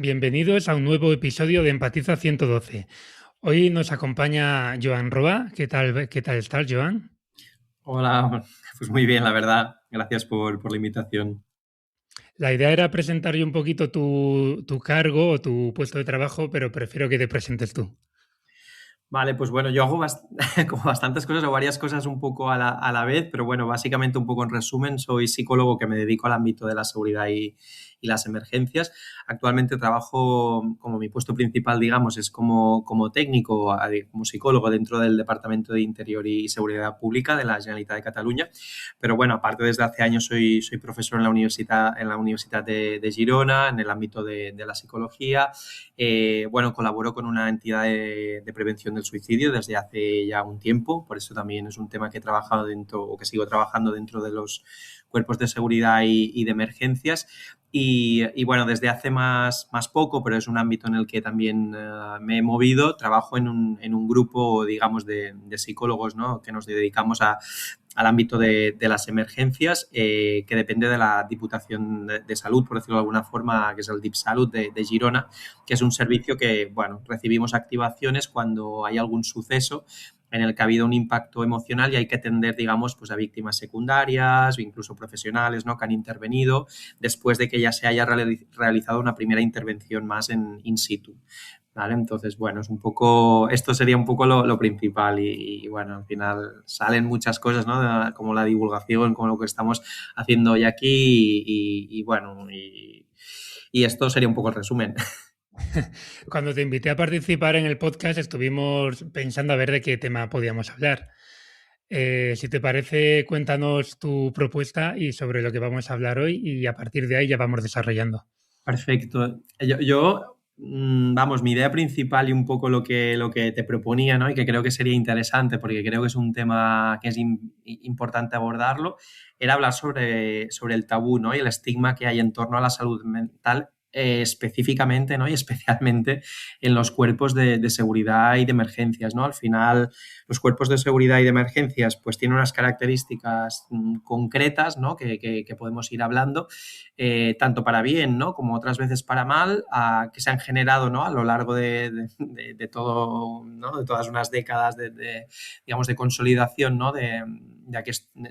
Bienvenidos a un nuevo episodio de Empatiza 112. Hoy nos acompaña Joan Roa. ¿Qué tal estás, Joan? Hola, pues muy bien, la verdad. Gracias por la invitación. La idea era presentar yo un poquito tu cargo o tu puesto de trabajo, pero prefiero que te presentes tú. Vale, pues bueno, yo hago como bastantes cosas o varias cosas un poco a la vez, pero bueno, básicamente un poco en resumen, soy psicólogo que me dedico al ámbito de la seguridad y las emergencias. Actualmente trabajo como mi puesto principal, digamos, es como técnico, como psicólogo dentro del Departamento de Interior y Seguridad Pública de la Generalitat de Cataluña. Pero bueno, aparte desde hace años soy profesor en la Universidad de Girona, en el ámbito de la psicología. Bueno, colaboro con una entidad de prevención del suicidio desde hace ya un tiempo, por eso también es un tema que he trabajado dentro o que sigo trabajando dentro de los cuerpos de seguridad y de emergencias. Y bueno, desde hace más poco, pero es un ámbito en el que también me he movido, trabajo en un grupo, digamos, de psicólogos, ¿no? Que nos dedicamos al ámbito de las emergencias, que depende de la Diputación de Salud, por decirlo de alguna forma, que es el DIPSalud de Girona, que es un servicio que, bueno, recibimos activaciones cuando hay algún suceso en el que ha habido un impacto emocional y hay que atender, digamos, pues a víctimas secundarias o incluso profesionales, ¿no? Que han intervenido después de que ya se haya realizado una primera intervención más en in situ. ¿Vale? Entonces, bueno, esto sería un poco lo principal y, bueno, al final salen muchas cosas, ¿no? Como la divulgación, como lo que estamos haciendo hoy aquí bueno, y esto sería un poco el resumen. Cuando te invité a participar en el podcast estuvimos pensando a ver de qué tema podíamos hablar. Si te parece, cuéntanos tu propuesta y sobre lo que vamos a hablar hoy y a partir de ahí ya vamos desarrollando. Perfecto. Vamos, mi idea principal y un poco lo que te proponía, ¿no? Y que creo que sería interesante, porque creo que es un tema que es importante abordarlo, era hablar sobre el tabú, ¿no? Y el estigma que hay en torno a la salud mental, específicamente, ¿no? Y especialmente en los cuerpos de seguridad y de emergencias, ¿no? Al final, los cuerpos de seguridad y de emergencias, pues tienen unas características concretas, ¿no? Que podemos ir hablando, tanto para bien, ¿no? Como otras veces para mal, que se han generado, ¿no? A lo largo de todo, ¿no? De todas unas décadas digamos, de consolidación, ¿no? De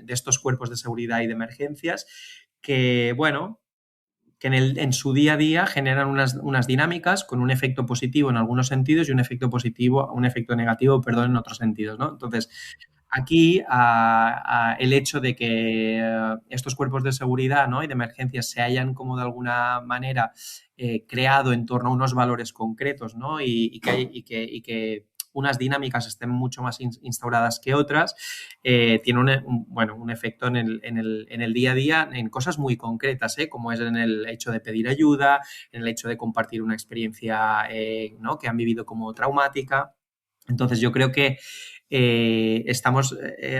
estos cuerpos de seguridad y de emergencias que, bueno, que en su día a día generan unas dinámicas con un efecto positivo en algunos sentidos y un efecto negativo, perdón, en otros sentidos, ¿no? Entonces, aquí el hecho de que estos cuerpos de seguridad, ¿no? Y de emergencias se hayan como de alguna manera creado en torno a unos valores concretos, ¿no? Y que unas dinámicas estén mucho más instauradas que otras, tiene bueno, un efecto en el día a día en cosas muy concretas, como es en el hecho de pedir ayuda, en el hecho de compartir una experiencia, ¿no? Que han vivido como traumática. Entonces yo creo que estamos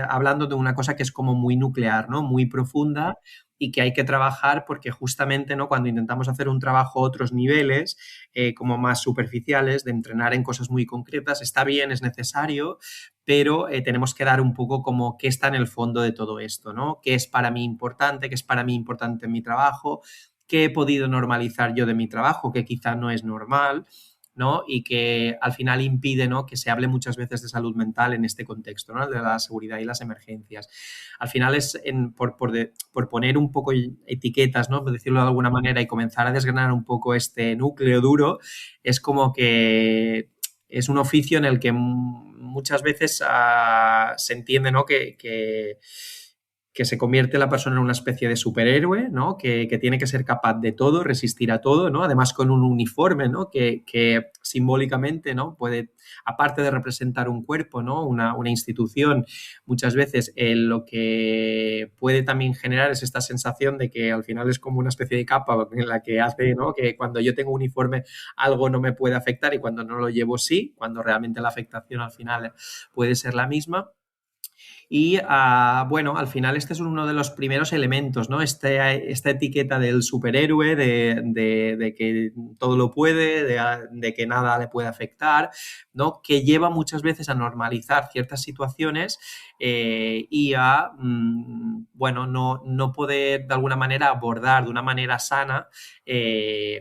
hablando de una cosa que es como muy nuclear, ¿no? Muy profunda y que hay que trabajar porque justamente, ¿no? Cuando intentamos hacer un trabajo a otros niveles, como más superficiales, de entrenar en cosas muy concretas, está bien, es necesario, pero tenemos que dar un poco como qué está en el fondo de todo esto, ¿no? ¿Qué es para mí importante? ¿Qué es para mí importante en mi trabajo? ¿Qué he podido normalizar yo de mi trabajo? Que quizá no es normal, ¿no? Y que al final impide, ¿no? Que se hable muchas veces de salud mental en este contexto, ¿no? De la seguridad y las emergencias. Al final es por poner un poco etiquetas, ¿no? Por decirlo de alguna manera, y comenzar a desgranar un poco este núcleo duro, es como que es un oficio en el que muchas veces se entiende, ¿no? Que se convierte la persona en una especie de superhéroe, ¿no? Que tiene que ser capaz de todo, resistir a todo, ¿no? Además con un uniforme, ¿no? Que simbólicamente, ¿no? Puede, aparte de representar un cuerpo, ¿no? Una institución, muchas veces lo que puede también generar es esta sensación de que al final es como una especie de capa en la que hace, ¿no? Que cuando yo tengo un uniforme algo no me puede afectar y cuando no lo llevo sí, cuando realmente la afectación al final puede ser la misma. Y bueno, al final este es uno de los primeros elementos, ¿no? Esta etiqueta del superhéroe, de que todo lo puede, de que nada le puede afectar, ¿no? Que lleva muchas veces a normalizar ciertas situaciones y a, bueno, no poder de alguna manera abordar de una manera sana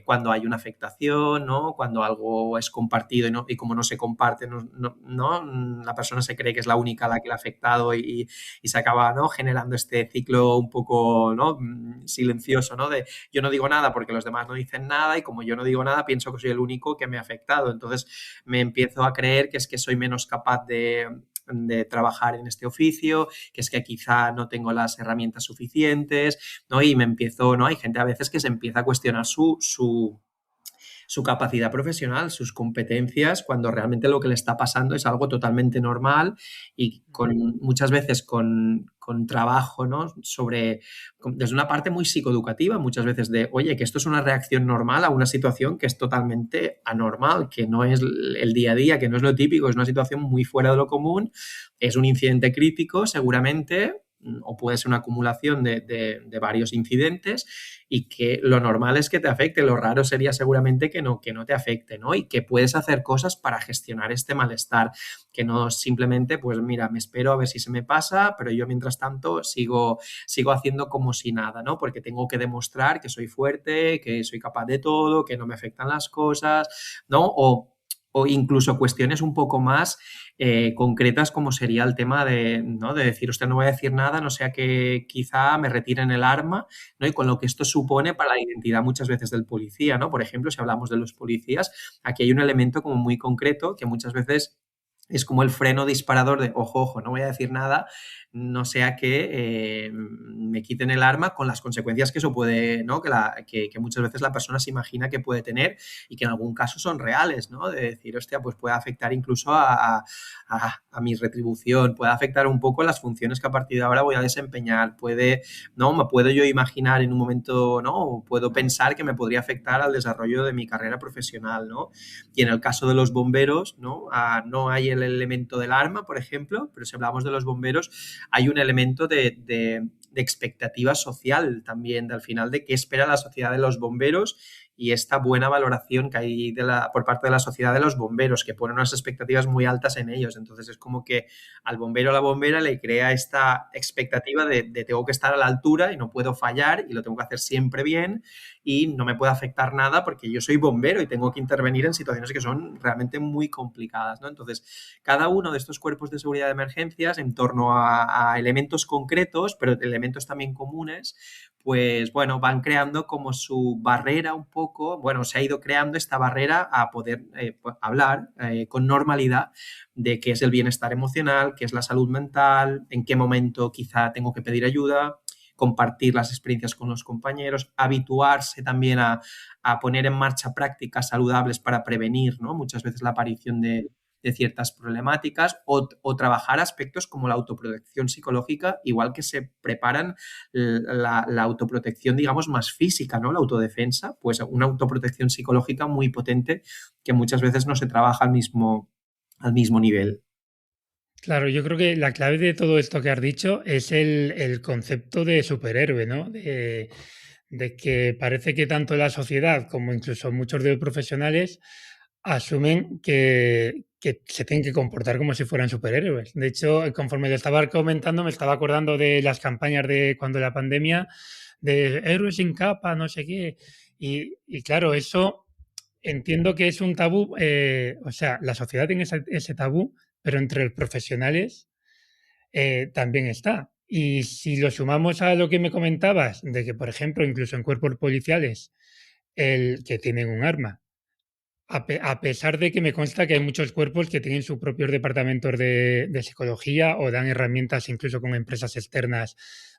cuando hay una afectación, ¿no? Cuando algo es compartido y como no se comparte, ¿no? La persona se cree que es la única a la que le ha afectado y se acaba, ¿no? Generando este ciclo un poco, ¿no? Silencioso, ¿no? De yo no digo nada porque los demás no dicen nada y como yo no digo nada pienso que soy el único que me ha afectado. Entonces me empiezo a creer que es que soy menos capaz de trabajar en este oficio, que es que quizá no tengo las herramientas suficientes, ¿no? Y me empiezo, ¿no? Hay gente a veces que se empieza a cuestionar su capacidad profesional, sus competencias, cuando realmente lo que le está pasando es algo totalmente normal y muchas veces con trabajo, ¿no? Desde una parte muy psicoeducativa, muchas veces de, oye, que esto es una reacción normal a una situación que es totalmente anormal, que no es el día a día, que no es lo típico, es una situación muy fuera de lo común, es un incidente crítico seguramente, o puede ser una acumulación de varios incidentes y que lo normal es que te afecte, lo raro sería seguramente que no te afecte, ¿no? Y que puedes hacer cosas para gestionar este malestar, que no simplemente, pues mira, me espero a ver si se me pasa, pero yo mientras tanto sigo haciendo como si nada, ¿no? Porque tengo que demostrar que soy fuerte, que soy capaz de todo, que no me afectan las cosas, ¿no? O incluso cuestiones un poco más concretas como sería el tema de, ¿no? De decir, usted no voy a decir nada, no sea que quizá me retiren el arma, ¿no? Y con lo que esto supone para la identidad muchas veces del policía, ¿no? Por ejemplo, si hablamos de los policías, aquí hay un elemento como muy concreto que muchas veces es como el freno disparador de, ojo, ojo, no voy a decir nada, no sea que me quiten el arma con las consecuencias que eso puede, ¿no? Que muchas veces la persona se imagina que puede tener y que en algún caso son reales, ¿no? De decir, hostia, pues puede afectar incluso a mi retribución, puede afectar un poco las funciones que a partir de ahora voy a desempeñar, ¿no? Me puedo yo imaginar en un momento, ¿no? Puedo pensar que me podría afectar al desarrollo de mi carrera profesional, ¿no? Y en el caso de los bomberos, ¿no? No hay el elemento del arma, por ejemplo, pero si hablamos de los bomberos, hay un elemento de expectativa social también, al final de qué espera la sociedad de los bomberos y esta buena valoración que hay por parte de la sociedad de los bomberos, que pone unas expectativas muy altas en ellos. Entonces es como que al bombero o a la bombera le crea esta expectativa de tengo que estar a la altura y no puedo fallar y lo tengo que hacer siempre bien y no me puede afectar nada porque yo soy bombero y tengo que intervenir en situaciones que son realmente muy complicadas, ¿no? Entonces, cada uno de estos cuerpos de seguridad de emergencias, en torno a elementos concretos, pero elementos también comunes, pues bueno, van creando como su barrera un poco, bueno, se ha ido creando esta barrera a poder pues, hablar con normalidad de qué es el bienestar emocional, qué es la salud mental, en qué momento quizá tengo que pedir ayuda, compartir las experiencias con los compañeros, habituarse también a poner en marcha prácticas saludables para prevenir, ¿no? Muchas veces la aparición de ciertas problemáticas o trabajar aspectos como la autoprotección psicológica, igual que se preparan la autoprotección, digamos, más física, ¿no? La autodefensa, pues una autoprotección psicológica muy potente que muchas veces no se trabaja al mismo nivel. Claro, yo creo que la clave de todo esto que has dicho es el concepto de superhéroe, ¿no? De que parece que tanto la sociedad como incluso muchos de los profesionales asumen que se tienen que comportar como si fueran superhéroes. De hecho, conforme lo estaba comentando, me estaba acordando de las campañas de cuando la pandemia, de héroes sin capa, no sé qué. Y claro, eso entiendo que es un tabú, o sea, la sociedad tiene ese tabú, pero entre los profesionales también está. Y si lo sumamos a lo que me comentabas, de que, por ejemplo, incluso en cuerpos policiales, el que tienen un arma, a pesar de que me consta que hay muchos cuerpos que tienen sus propios departamentos de psicología o dan herramientas incluso con empresas externas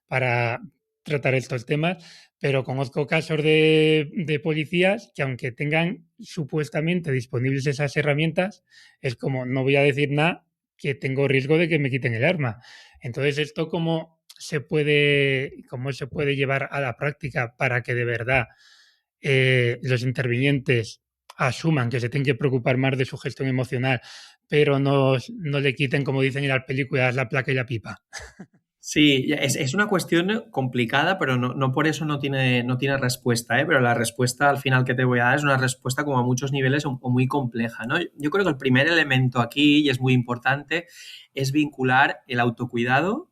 para tratar estos temas, pero conozco casos de policías que aunque tengan supuestamente disponibles esas herramientas, es como no voy a decir nada que tengo riesgo de que me quiten el arma. Entonces, ¿esto cómo se puede llevar a la práctica para que de verdad los intervinientes asuman que se tienen que preocupar más de su gestión emocional pero no le quiten, como dicen en las películas, la placa y la pipa. Sí, es una cuestión complicada, pero no por eso no tiene respuesta, ¿eh? Pero la respuesta al final que te voy a dar es una respuesta como a muchos niveles o muy compleja, ¿no? Yo creo que el primer elemento aquí, y es muy importante, es vincular el autocuidado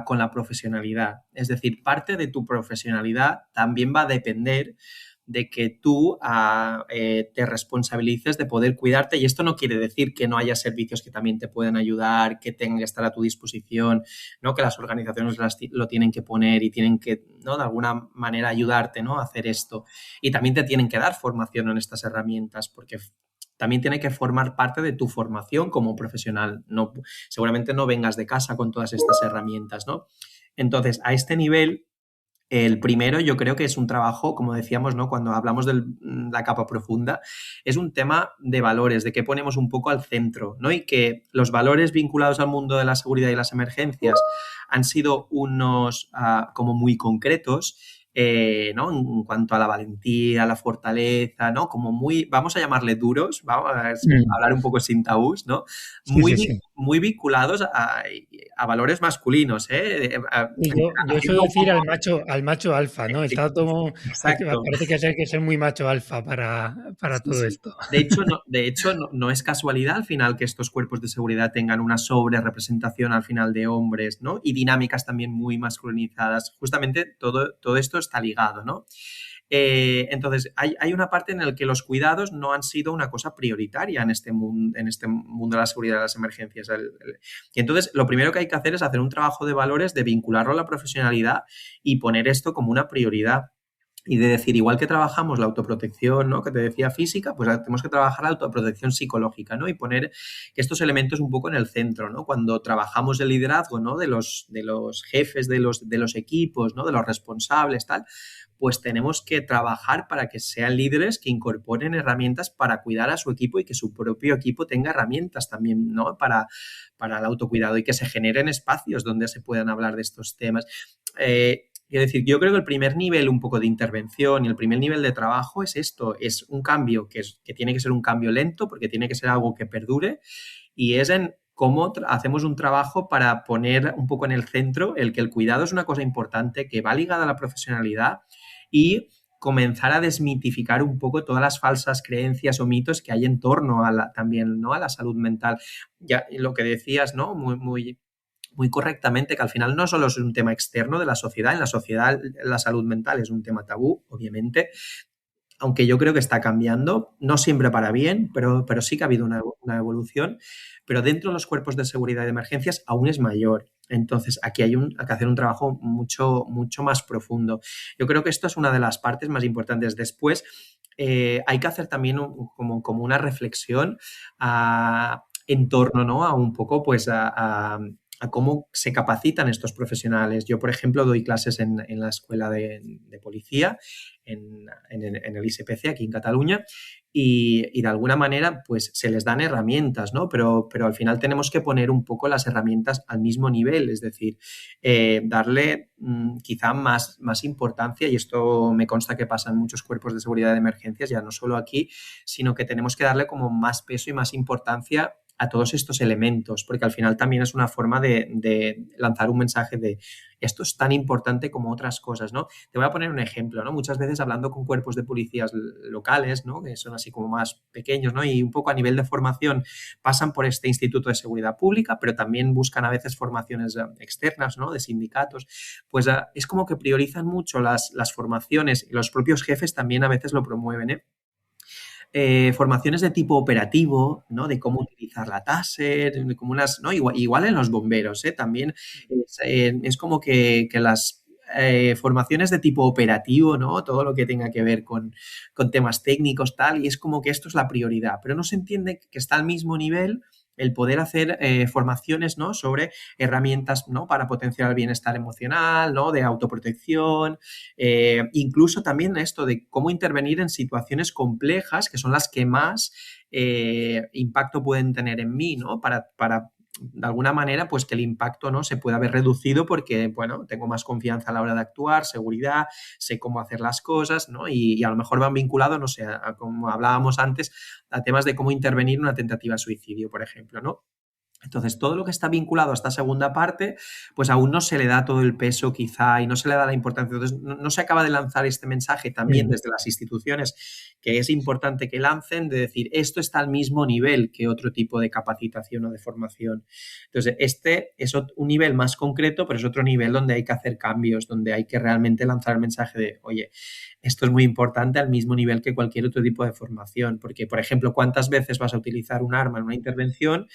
con la profesionalidad. Es decir, parte de tu profesionalidad también va a depender de que tú te responsabilices de poder cuidarte, y esto no quiere decir que no haya servicios que también te puedan ayudar, que tengan que estar a tu disposición, ¿no? Que las organizaciones lo tienen que poner y tienen que, ¿no? De alguna manera ayudarte, ¿no? A hacer esto. Y también te tienen que dar formación en estas herramientas, porque también tiene que formar parte de tu formación como profesional. No, seguramente no vengas de casa con todas estas herramientas, ¿no? Entonces, a este nivel, el primero, yo creo que es un trabajo, como decíamos, ¿no? Cuando hablamos de la capa profunda, es un tema de valores, de que ponemos un poco al centro, ¿no? Y que los valores vinculados al mundo de la seguridad y las emergencias han sido unos como muy concretos, ¿no? En cuanto a la valentía, la fortaleza, ¿no? Como muy, vamos a llamarle duros, vamos a Mm. hablar un poco sin tabús, ¿no? Sí, sí, sí. Muy vinculados a valores masculinos, ¿eh? Y yo suelo Haciendo un decir poco. al macho alfa, ¿no? Está todo, Exacto. parece que hay que ser muy macho alfa para Sí, todo sí. esto. De hecho, no es casualidad al final que estos cuerpos de seguridad tengan una sobre representación al final de hombres, ¿no? Y dinámicas también muy masculinizadas. Justamente todo esto está ligado, ¿no? Entonces, hay una parte en la que los cuidados no han sido una cosa prioritaria en este mundo de la seguridad de las emergencias. Y entonces, lo primero que hay que hacer es hacer un trabajo de valores, de vincularlo a la profesionalidad y poner esto como una prioridad. Y de decir, igual que trabajamos la autoprotección, ¿no? Que te decía física, pues tenemos que trabajar la autoprotección psicológica, ¿no? Y poner estos elementos un poco en el centro, ¿no? Cuando trabajamos el liderazgo, ¿no? De los jefes de los equipos, ¿no? De los responsables, tal, pues tenemos que trabajar para que sean líderes que incorporen herramientas para cuidar a su equipo y que su propio equipo tenga herramientas también, ¿no? Para el autocuidado y que se generen espacios donde se puedan hablar de estos temas. Quiero decir, yo creo que el primer nivel un poco de intervención y el primer nivel de trabajo es esto, es un cambio que tiene que ser un cambio lento porque tiene que ser algo que perdure, y es en cómo hacemos un trabajo para poner un poco en el centro el que el cuidado es una cosa importante, que va ligada a la profesionalidad, y comenzar a desmitificar un poco todas las falsas creencias o mitos que hay en torno también, ¿no? A la salud mental. Ya lo que decías, ¿no? Muy correctamente, que al final no solo es un tema externo de la sociedad, en la sociedad la salud mental es un tema tabú, obviamente, aunque yo creo que está cambiando, no siempre para bien, pero sí que ha habido una evolución, pero dentro de los cuerpos de seguridad de emergencias aún es mayor. Entonces, aquí hay que hacer un trabajo mucho, mucho más profundo. Yo creo que esto es una de las partes más importantes. Después, hay que hacer también como una reflexión en torno, ¿no? A un poco, pues, a cómo se capacitan estos profesionales. Yo, por ejemplo, doy clases en la escuela de policía, en el ISPC aquí en Cataluña, y de alguna manera pues se les dan herramientas, ¿no? Pero al final tenemos que poner un poco las herramientas al mismo nivel, es decir, darle quizá más importancia, y esto me consta que pasa en muchos cuerpos de seguridad de emergencias, ya no solo aquí, sino que tenemos que darle como más peso y más importancia a todos estos elementos, porque al final también es una forma de lanzar un mensaje de esto es tan importante como otras cosas, ¿no? Te voy a poner un ejemplo, ¿no? Muchas veces hablando con cuerpos de policías locales, ¿no? Que son así como más pequeños, ¿no? Y un poco a nivel de formación pasan por este Instituto de Seguridad Pública, pero también buscan a veces formaciones externas, ¿no? De sindicatos. Pues es como que priorizan mucho las formaciones, y los propios jefes también a veces lo promueven, ¿eh? Formaciones de tipo operativo, ¿no? De cómo utilizar la taser, como unas, ¿no? Igual en los bomberos, ¿eh? También es como que las formaciones de tipo operativo, ¿no? Todo lo que tenga que ver con temas técnicos, tal, y es como que esto es la prioridad, pero no se entiende que está al mismo nivel el poder hacer formaciones, ¿no? Sobre herramientas, ¿no? Para potenciar el bienestar emocional, ¿no? De autoprotección, incluso también esto de cómo intervenir en situaciones complejas, que son las que más impacto pueden tener en mí, ¿no? Para de alguna manera, pues que el impacto, ¿no? Se pueda ver reducido porque, bueno, tengo más confianza a la hora de actuar, seguridad, sé cómo hacer las cosas, ¿no? Y a lo mejor van vinculados, no sé, como hablábamos antes, a temas de cómo intervenir en una tentativa de suicidio, por ejemplo, ¿no? Entonces, todo lo que está vinculado a esta segunda parte, pues aún no se le da todo el peso quizá y no se le da la importancia. Entonces, no se acaba de lanzar este mensaje también Mm. desde las instituciones, que es importante que lancen, de decir, esto está al mismo nivel que otro tipo de capacitación o de formación. Entonces, este es un nivel más concreto, pero es otro nivel donde hay que hacer cambios, donde hay que realmente lanzar el mensaje de, oye, esto es muy importante al mismo nivel que cualquier otro tipo de formación, porque, por ejemplo, ¿cuántas veces vas a utilizar un arma en una intervención?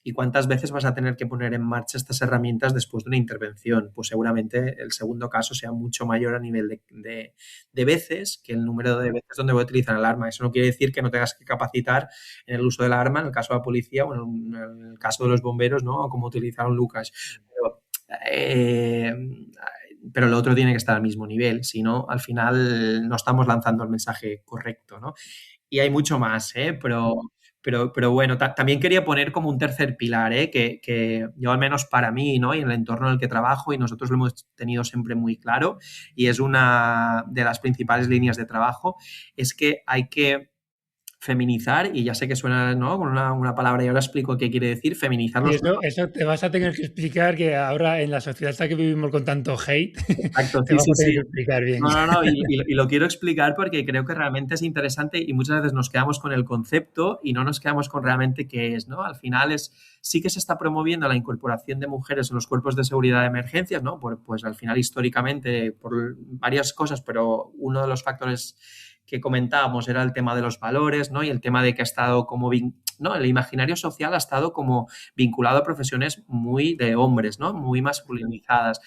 ¿Y cuántas veces vas a tener que poner en marcha estas herramientas después de una intervención? Pues seguramente el segundo caso sea mucho mayor a nivel de veces que el número de veces donde voy a utilizar el arma. Eso no quiere decir que no tengas que capacitar en el uso del arma, en el caso de la policía o en el caso de los bomberos, ¿no? O como utilizaron Lucas. Eh, pero lo otro tiene que estar al mismo nivel, si no, al final no estamos lanzando el mensaje correcto, ¿no? Y hay mucho más, ¿eh? Pero bueno, también quería poner como un tercer pilar, ¿eh? Que yo al menos para mí, ¿no? Y en el entorno en el que trabajo, y nosotros lo hemos tenido siempre muy claro, y es una de las principales líneas de trabajo, es que hay que feminizar, y ya sé que suena, ¿no? Con una palabra, y ahora explico qué quiere decir, feminizar Y los eso te vas a tener que explicar que ahora en la sociedad esta que vivimos con tanto hate, Exacto, te sí, vas sí, a tener sí. que explicar bien. No, no, no, y lo quiero explicar porque creo que realmente es interesante y muchas veces nos quedamos con el concepto y no nos quedamos con realmente qué es, ¿no? Al final sí que se está promoviendo la incorporación de mujeres en los cuerpos de seguridad de emergencias, ¿no? Pues al final históricamente por varias cosas, pero uno de los factores que comentábamos era el tema de los valores, ¿no? Y el tema de que ha estado como, ¿no? El imaginario social ha estado como vinculado a profesiones muy de hombres, ¿no? Muy masculinizadas.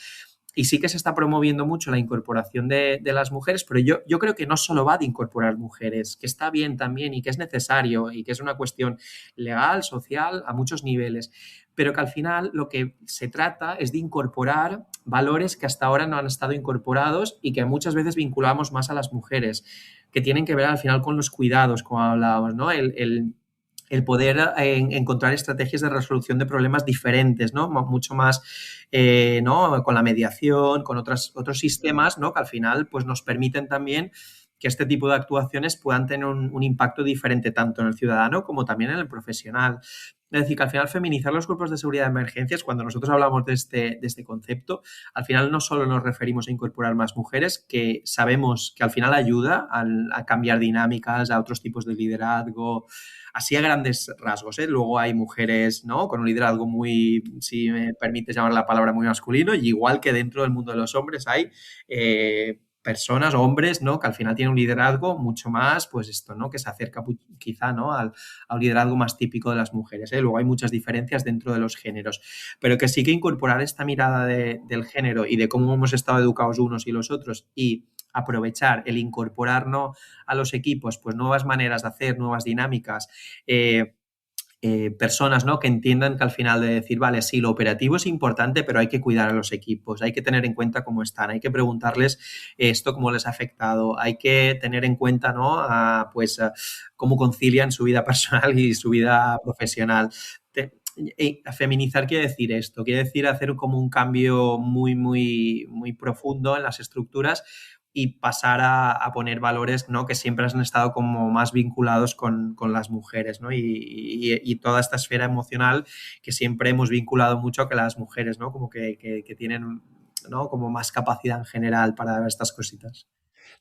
Y sí que se está promoviendo mucho la incorporación de las mujeres, pero yo creo que no solo va de incorporar mujeres, que está bien también y que es necesario y que es una cuestión legal, social, a muchos niveles, pero que al final lo que se trata es de incorporar valores que hasta ahora no han estado incorporados y que muchas veces vinculamos más a las mujeres, que tienen que ver al final con los cuidados, como hablábamos, ¿no? El poder encontrar estrategias de resolución de problemas diferentes, ¿no? Mucho más, ¿no? Con la mediación, con otros sistemas, ¿no? Que al final pues, nos permiten también que este tipo de actuaciones puedan tener un impacto diferente tanto en el ciudadano como también en el profesional. Es decir, que al final feminizar los grupos de seguridad de emergencias, cuando nosotros hablamos de este concepto, al final no solo nos referimos a incorporar más mujeres, que sabemos que al final ayuda a cambiar dinámicas, a otros tipos de liderazgo, así a grandes rasgos, ¿eh? Luego hay mujeres, ¿no? Con un liderazgo muy, si me permites llamar la palabra, muy masculino, y igual que dentro del mundo de los hombres hay personas, hombres, ¿no? Que al final tienen un liderazgo mucho más, pues esto, ¿no? Que se acerca quizá, ¿no? Al liderazgo más típico de las mujeres, ¿eh? Luego hay muchas diferencias dentro de los géneros, pero que sí que incorporar esta mirada del género y de cómo hemos estado educados unos y los otros y aprovechar el incorporarnos a los equipos, pues nuevas maneras de hacer, nuevas dinámicas, personas, ¿no? Que entiendan que al final de decir, vale, sí, lo operativo es importante, pero hay que cuidar a los equipos, hay que tener en cuenta cómo están, hay que preguntarles esto cómo les ha afectado, hay que tener en cuenta, ¿no? Pues cómo concilian su vida personal y su vida profesional. Feminizar quiere decir esto, quiere decir hacer como un cambio muy, muy, muy profundo en las estructuras y pasar a poner valores, ¿no? Que siempre han estado como más vinculados con las mujeres, ¿no? Y toda esta esfera emocional que siempre hemos vinculado mucho a que las mujeres, ¿no? Como que tienen, ¿no? Como más capacidad en general para estas cositas.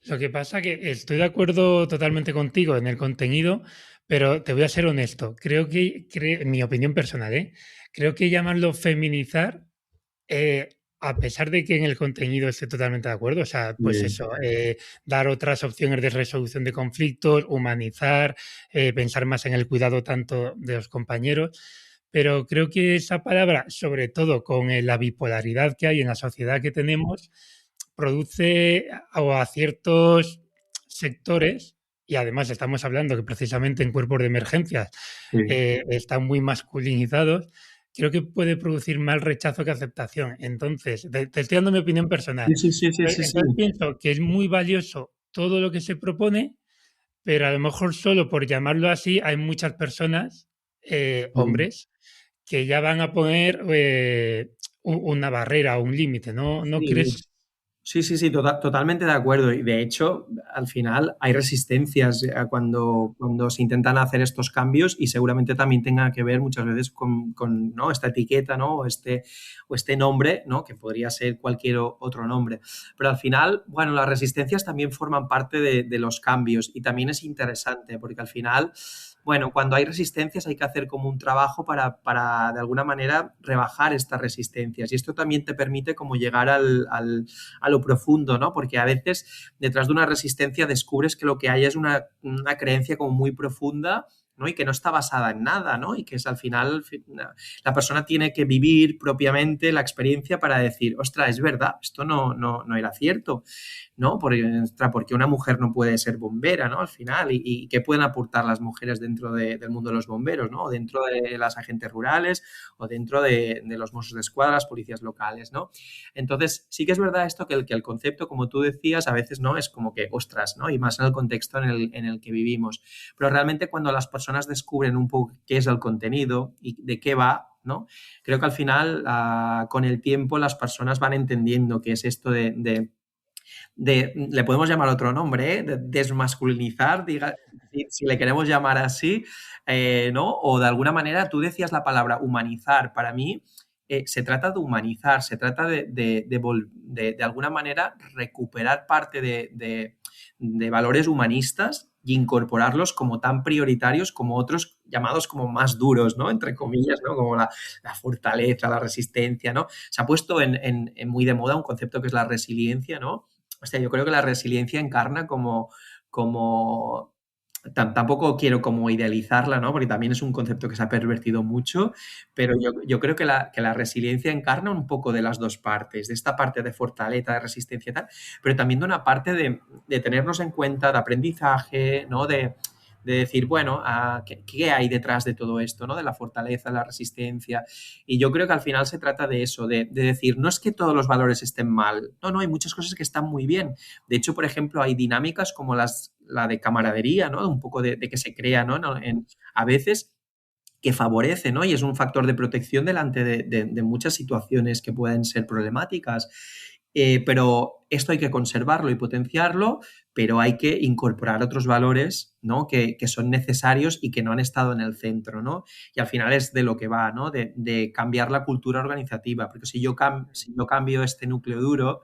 Lo que pasa que estoy de acuerdo totalmente contigo en el contenido, pero te voy a ser honesto. Creo que, en mi opinión personal, ¿eh? Creo que llamarlo feminizar, a pesar de que en el contenido esté totalmente de acuerdo, o sea, pues Sí. eso, dar otras opciones de resolución de conflictos, humanizar, pensar más en el cuidado tanto de los compañeros, pero creo que esa palabra, sobre todo con la bipolaridad que hay en la sociedad que tenemos, produce a ciertos sectores, y además estamos hablando que precisamente en cuerpos de emergencias Sí. están muy masculinizados, creo que puede producir más rechazo que aceptación. Entonces, te estoy dando mi opinión personal. Sí, sí, sí, sí, sí, sí. Entonces pienso que es muy valioso todo lo que se propone, pero a lo mejor solo por llamarlo así hay muchas personas, Mm. hombres, que ya van a poner una barrera o un límite, ¿no? ¿No Sí, crees? sí, totalmente de acuerdo. Y de hecho, al final hay resistencias cuando se intentan hacer estos cambios y seguramente también tenga que ver muchas veces con, ¿no? esta etiqueta, ¿no? O este nombre, ¿no? Que podría ser cualquier otro nombre. Pero al final, bueno, las resistencias también forman parte de los cambios y también es interesante porque al final, bueno, cuando hay resistencias hay que hacer como un trabajo para de alguna manera rebajar estas resistencias y esto también te permite como llegar a lo profundo, ¿no? Porque a veces detrás de una resistencia descubres que lo que hay es una creencia como muy profunda, ¿no? Y que no está basada en nada, ¿no? Y que es al final la persona tiene que vivir propiamente la experiencia para decir, ostras, es verdad, esto no era cierto, ¿no? Porque una mujer no puede ser bombera, ¿no? Al final, y qué pueden aportar las mujeres dentro del mundo de los bomberos, ¿no? O dentro de las agentes rurales o dentro de los Mossos d'Esquadra, las policías locales, ¿no? Entonces, sí que es verdad esto que el concepto, como tú decías, a veces no es como que, ostras, ¿no? Y más en el contexto en el que vivimos. Pero realmente cuando las personas descubren un poco qué es el contenido y de qué va, ¿no? Creo que al final, con el tiempo, las personas van entendiendo qué es esto le podemos llamar otro nombre, ¿eh? De desmasculinizar, si le queremos llamar así, ¿no? O de alguna manera, tú decías la palabra humanizar. Para mí, se trata de humanizar, se trata de alguna manera recuperar parte de valores humanistas y incorporarlos como tan prioritarios como otros llamados como más duros, ¿no? Entre comillas, ¿no? Como la fortaleza, la resistencia, ¿no? Se ha puesto en muy de moda un concepto que es la resiliencia, ¿no? O sea, yo creo que la resiliencia encarna como tampoco quiero como idealizarla, ¿no? Porque también es un concepto que se ha pervertido mucho, pero yo creo que la resiliencia encarna un poco de las dos partes, de esta parte de fortaleza, de resistencia y tal, pero también de una parte de tenernos en cuenta, de aprendizaje, ¿no? De decir, bueno, ¿qué hay detrás de todo esto, ¿no? De la fortaleza, la resistencia. Y yo creo que al final se trata de eso, de decir, no es que todos los valores estén mal, no, hay muchas cosas que están muy bien. De hecho, por ejemplo, hay dinámicas como la de camaradería, ¿no? Un poco de que se crea, ¿no? A veces que favorece, ¿no? Y es un factor de protección delante de muchas situaciones que pueden ser problemáticas. Pero esto hay que conservarlo y potenciarlo, pero hay que incorporar otros valores, ¿no? Que son necesarios y que no han estado en el centro, ¿no? Y al final es de lo que va, ¿no? De cambiar la cultura organizativa, porque si yo cambio este núcleo duro,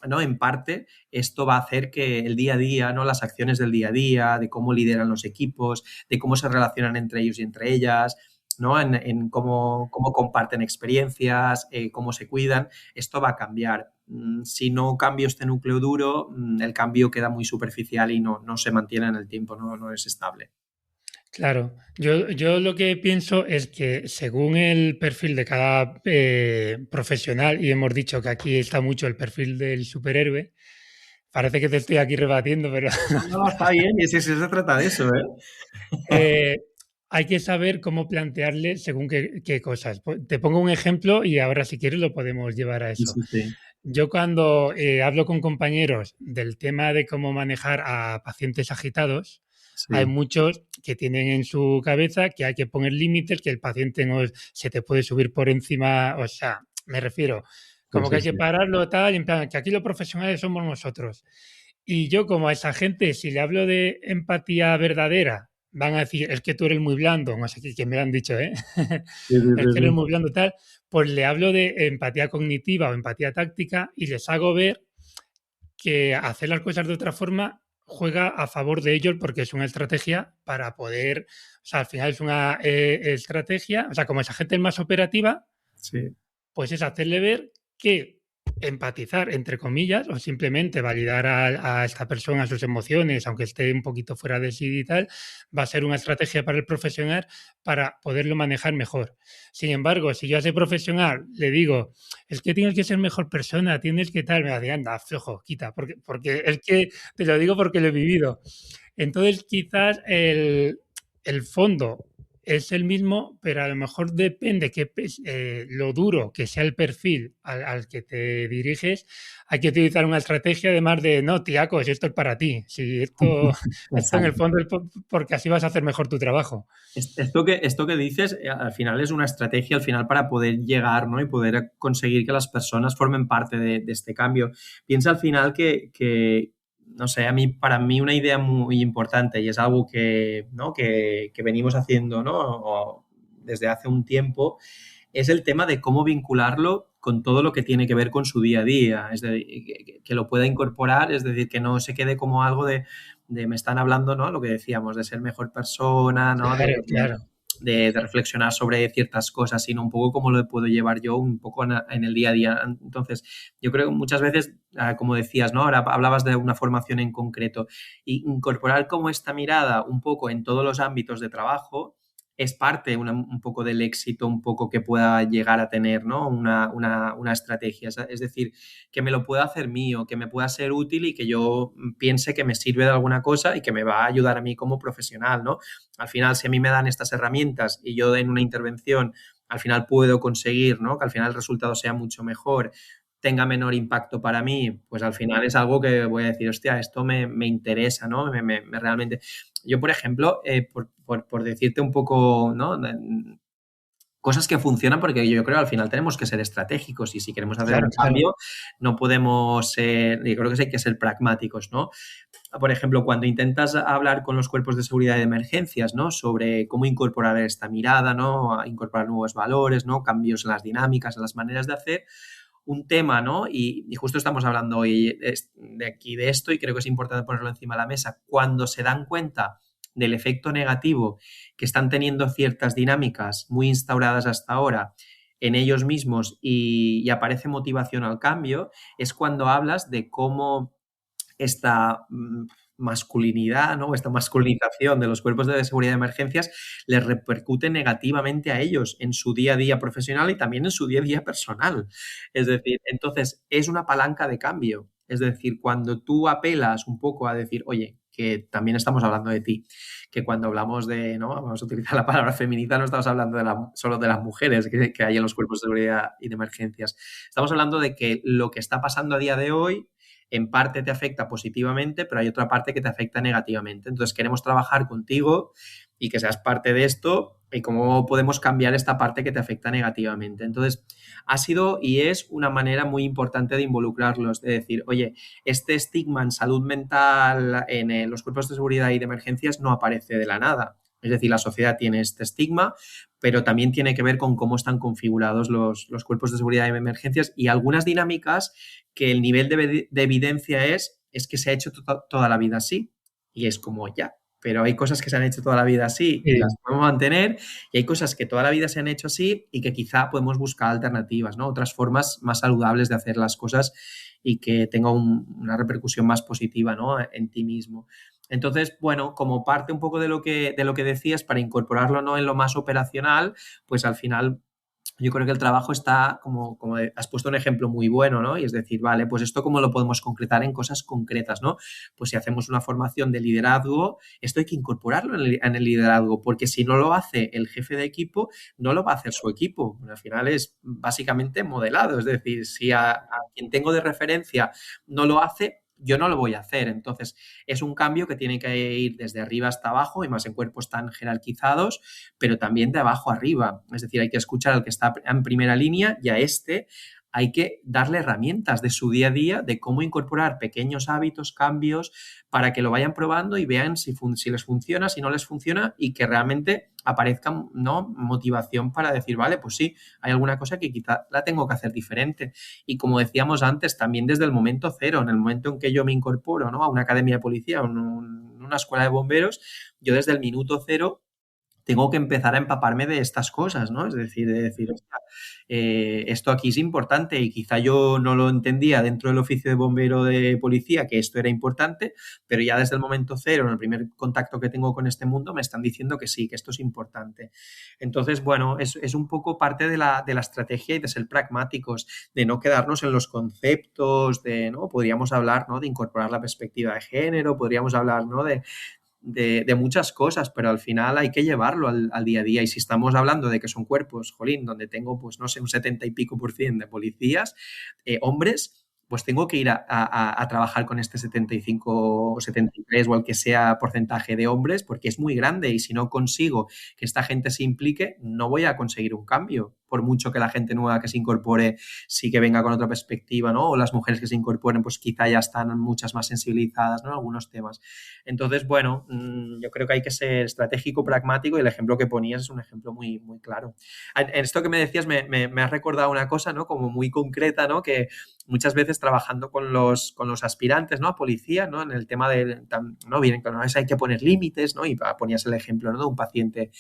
¿no? En parte, esto va a hacer que el día a día, ¿no? Las acciones del día a día, de cómo lideran los equipos, de cómo se relacionan entre ellos y entre ellas, ¿no? En cómo comparten experiencias, cómo se cuidan, esto va a cambiar. Si no cambio este núcleo duro, el cambio queda muy superficial y no se mantiene en el tiempo, no es estable. Claro, yo lo que pienso es que según el perfil de cada profesional, y hemos dicho que aquí está mucho el perfil del superhéroe, parece que te estoy aquí rebatiendo, pero No, está bien, y si se trata de eso, ¿eh? eh, hay que saber cómo plantearle según qué cosas. Te pongo un ejemplo y ahora si quieres lo podemos llevar a Sí, eso. sí, sí. Yo cuando hablo con compañeros del tema de cómo manejar a pacientes agitados, hay Sí, muchos que tienen en su cabeza que hay que poner límites, que el paciente no se te puede subir por encima, o sea, me refiero, sí, como que sí, hay que sí. pararlo tal, y en plan, que aquí los profesionales somos nosotros. Y yo como a esa gente, si le hablo de empatía verdadera, van a decir, es que tú eres muy blando, no sé qué, que me lo han dicho, ¿eh? Sí, sí, Es sí, que eres sí. muy blando tal, pues le hablo de empatía cognitiva o empatía táctica y les hago ver que hacer las cosas de otra forma juega a favor de ellos porque es una estrategia para poder, o sea, al final es una estrategia, o sea, como esa gente es más operativa, Sí. pues es hacerle ver que empatizar, entre comillas, o simplemente validar a esta persona sus emociones, aunque esté un poquito fuera de sí y tal, va a ser una estrategia para el profesional para poderlo manejar mejor. Sin embargo, si yo a ese profesional le digo, es que tienes que ser mejor persona, tienes que tal, me va a decir, anda, flojo, quita, porque es que te lo digo porque lo he vivido. Entonces, quizás el fondo es el mismo, pero a lo mejor depende lo duro que sea el perfil al que te diriges, hay que utilizar una estrategia además de, no, tiacos, esto es para ti. Si esto en el Exacto. fondo es porque así vas a hacer mejor tu trabajo. Esto que dices, al final es una estrategia al final para poder llegar, ¿no? Y poder conseguir que las personas formen parte de este cambio. Piensa al final no sé, para mí una idea muy importante y es algo que, ¿no? que venimos haciendo, ¿no? Desde hace un tiempo, es el tema de cómo vincularlo con todo lo que tiene que ver con su día a día, es decir, que lo pueda incorporar, es decir, que no se quede como algo de me están hablando, ¿no? Lo que decíamos, de ser mejor persona, ¿no? Claro, claro. De reflexionar sobre ciertas cosas, sino un poco cómo lo puedo llevar yo un poco en el día a día. Entonces, yo creo que muchas veces, como decías, ¿no? Ahora hablabas de una formación en concreto, y incorporar como esta mirada un poco en todos los ámbitos de trabajo es parte un poco del éxito, un poco que pueda llegar a tener, ¿no? Una estrategia. Es decir, que me lo pueda hacer mío, que me pueda ser útil y que yo piense que me sirve de alguna cosa y que me va a ayudar a mí como profesional, ¿no? Al final, si a mí me dan estas herramientas y yo en una intervención al final puedo conseguir, ¿no? Que al final el resultado sea mucho mejor, tenga menor impacto para mí, pues al final es algo que voy a decir, hostia, esto me interesa, ¿no? Realmente. Yo, por ejemplo, por decirte un poco, ¿no? Cosas que funcionan, porque yo creo que al final tenemos que ser estratégicos y si queremos hacer Claro, un claro. cambio no podemos ser, yo creo que sí hay que ser pragmáticos, ¿no? Por ejemplo, cuando intentas hablar con los cuerpos de seguridad y de emergencias, ¿no? Sobre cómo incorporar esta mirada, ¿no? A incorporar nuevos valores, ¿no? Cambios en las dinámicas, en las maneras de hacer, un tema, ¿no? Y justo estamos hablando hoy de aquí de esto y creo que es importante ponerlo encima de la mesa. Cuando se dan cuenta del efecto negativo que están teniendo ciertas dinámicas muy instauradas hasta ahora en ellos mismos y aparece motivación al cambio, es cuando hablas de cómo esta masculinidad, ¿no? Esta masculinización de los cuerpos de seguridad de emergencias les repercute negativamente a ellos en su día a día profesional y también en su día a día personal. Es decir, entonces es una palanca de cambio. Es decir, cuando tú apelas un poco a decir, oye, que también estamos hablando de ti, que cuando hablamos de, ¿no? Vamos a utilizar la palabra feminista, no estamos hablando solo de las mujeres que hay en los cuerpos de seguridad y de emergencias. Estamos hablando de que lo que está pasando a día de hoy en parte te afecta positivamente, pero hay otra parte que te afecta negativamente. Entonces queremos trabajar contigo y que seas parte de esto y cómo podemos cambiar esta parte que te afecta negativamente. Entonces, ha sido y es una manera muy importante de involucrarlos, de decir, oye, este estigma en salud mental en los cuerpos de seguridad y de emergencias no aparece de la nada. Es decir, la sociedad tiene este estigma, pero también tiene que ver con cómo están configurados los cuerpos de seguridad y de emergencias y algunas dinámicas que el nivel de evidencia es que se ha hecho toda la vida así. Y es como ya, pero hay cosas que se han hecho toda la vida así y las Sí. podemos mantener y hay cosas que toda la vida se han hecho así y que quizá podemos buscar alternativas, ¿no? Otras formas más saludables de hacer las cosas y que tenga una repercusión más positiva, ¿no? En ti mismo. Entonces, bueno, como parte un poco de lo que decías, para incorporarlo, ¿no? En lo más operacional, pues al final yo creo que el trabajo está, como has puesto un ejemplo muy bueno, ¿no? Y es decir, vale, pues esto cómo lo podemos concretar en cosas concretas, ¿no? Pues si hacemos una formación de liderazgo, esto hay que incorporarlo en el liderazgo, porque si no lo hace el jefe de equipo, no lo va a hacer su equipo. Al final es básicamente modelado, es decir, si a quien tengo de referencia no lo hace, yo no lo voy a hacer. Entonces, es un cambio que tiene que ir desde arriba hasta abajo y más en cuerpos tan jerarquizados, pero también de abajo arriba. Es decir, hay que escuchar al que está en primera línea y a este hay que darle herramientas de su día a día, de cómo incorporar pequeños hábitos, cambios, para que lo vayan probando y vean si les funciona, si no les funciona y que realmente aparezca, ¿no? Motivación para decir, vale, pues sí, hay alguna cosa que quizá la tengo que hacer diferente. Y como decíamos antes, también desde el momento cero, en el momento en que yo me incorporo, ¿no? A una academia de policía o una escuela de bomberos, yo desde el minuto cero tengo que empezar a empaparme de estas cosas, ¿no? Es decir, de decir, "Ostras, esto aquí es importante y quizá yo no lo entendía dentro del oficio de bombero de policía, que esto era importante, pero ya desde el momento cero, en el primer contacto que tengo con este mundo, me están diciendo que sí, que esto es importante. Entonces, bueno, es un poco parte de la estrategia y de ser pragmáticos, de no quedarnos en los conceptos, ¿no? Podríamos hablar, ¿no? De incorporar la perspectiva de género, podríamos hablar, ¿no? de muchas cosas, pero al final hay que llevarlo al día a día. Y si estamos hablando de que son cuerpos, jolín, donde tengo, pues no sé, un 70 y pico por cien de policías, hombres, pues tengo que ir a trabajar con este 75 o 73 o el que sea porcentaje de hombres, porque es muy grande y si no consigo que esta gente se implique, no voy a conseguir un cambio. Por mucho que la gente nueva que se incorpore sí que venga con otra perspectiva, ¿no? O las mujeres que se incorporen, pues quizá ya están muchas más sensibilizadas, ¿no? En algunos temas. Entonces, bueno, yo creo que hay que ser estratégico, pragmático y el ejemplo que ponías es un ejemplo muy, muy claro. En esto que me decías me has recordado una cosa, ¿no? Como muy concreta, ¿no? Que muchas veces trabajando con los aspirantes, ¿no? A policía, ¿no? En el tema de, ¿no? Vienen con, ¿no? Hay que poner límites, ¿no? Y ponías el ejemplo, ¿no? De un paciente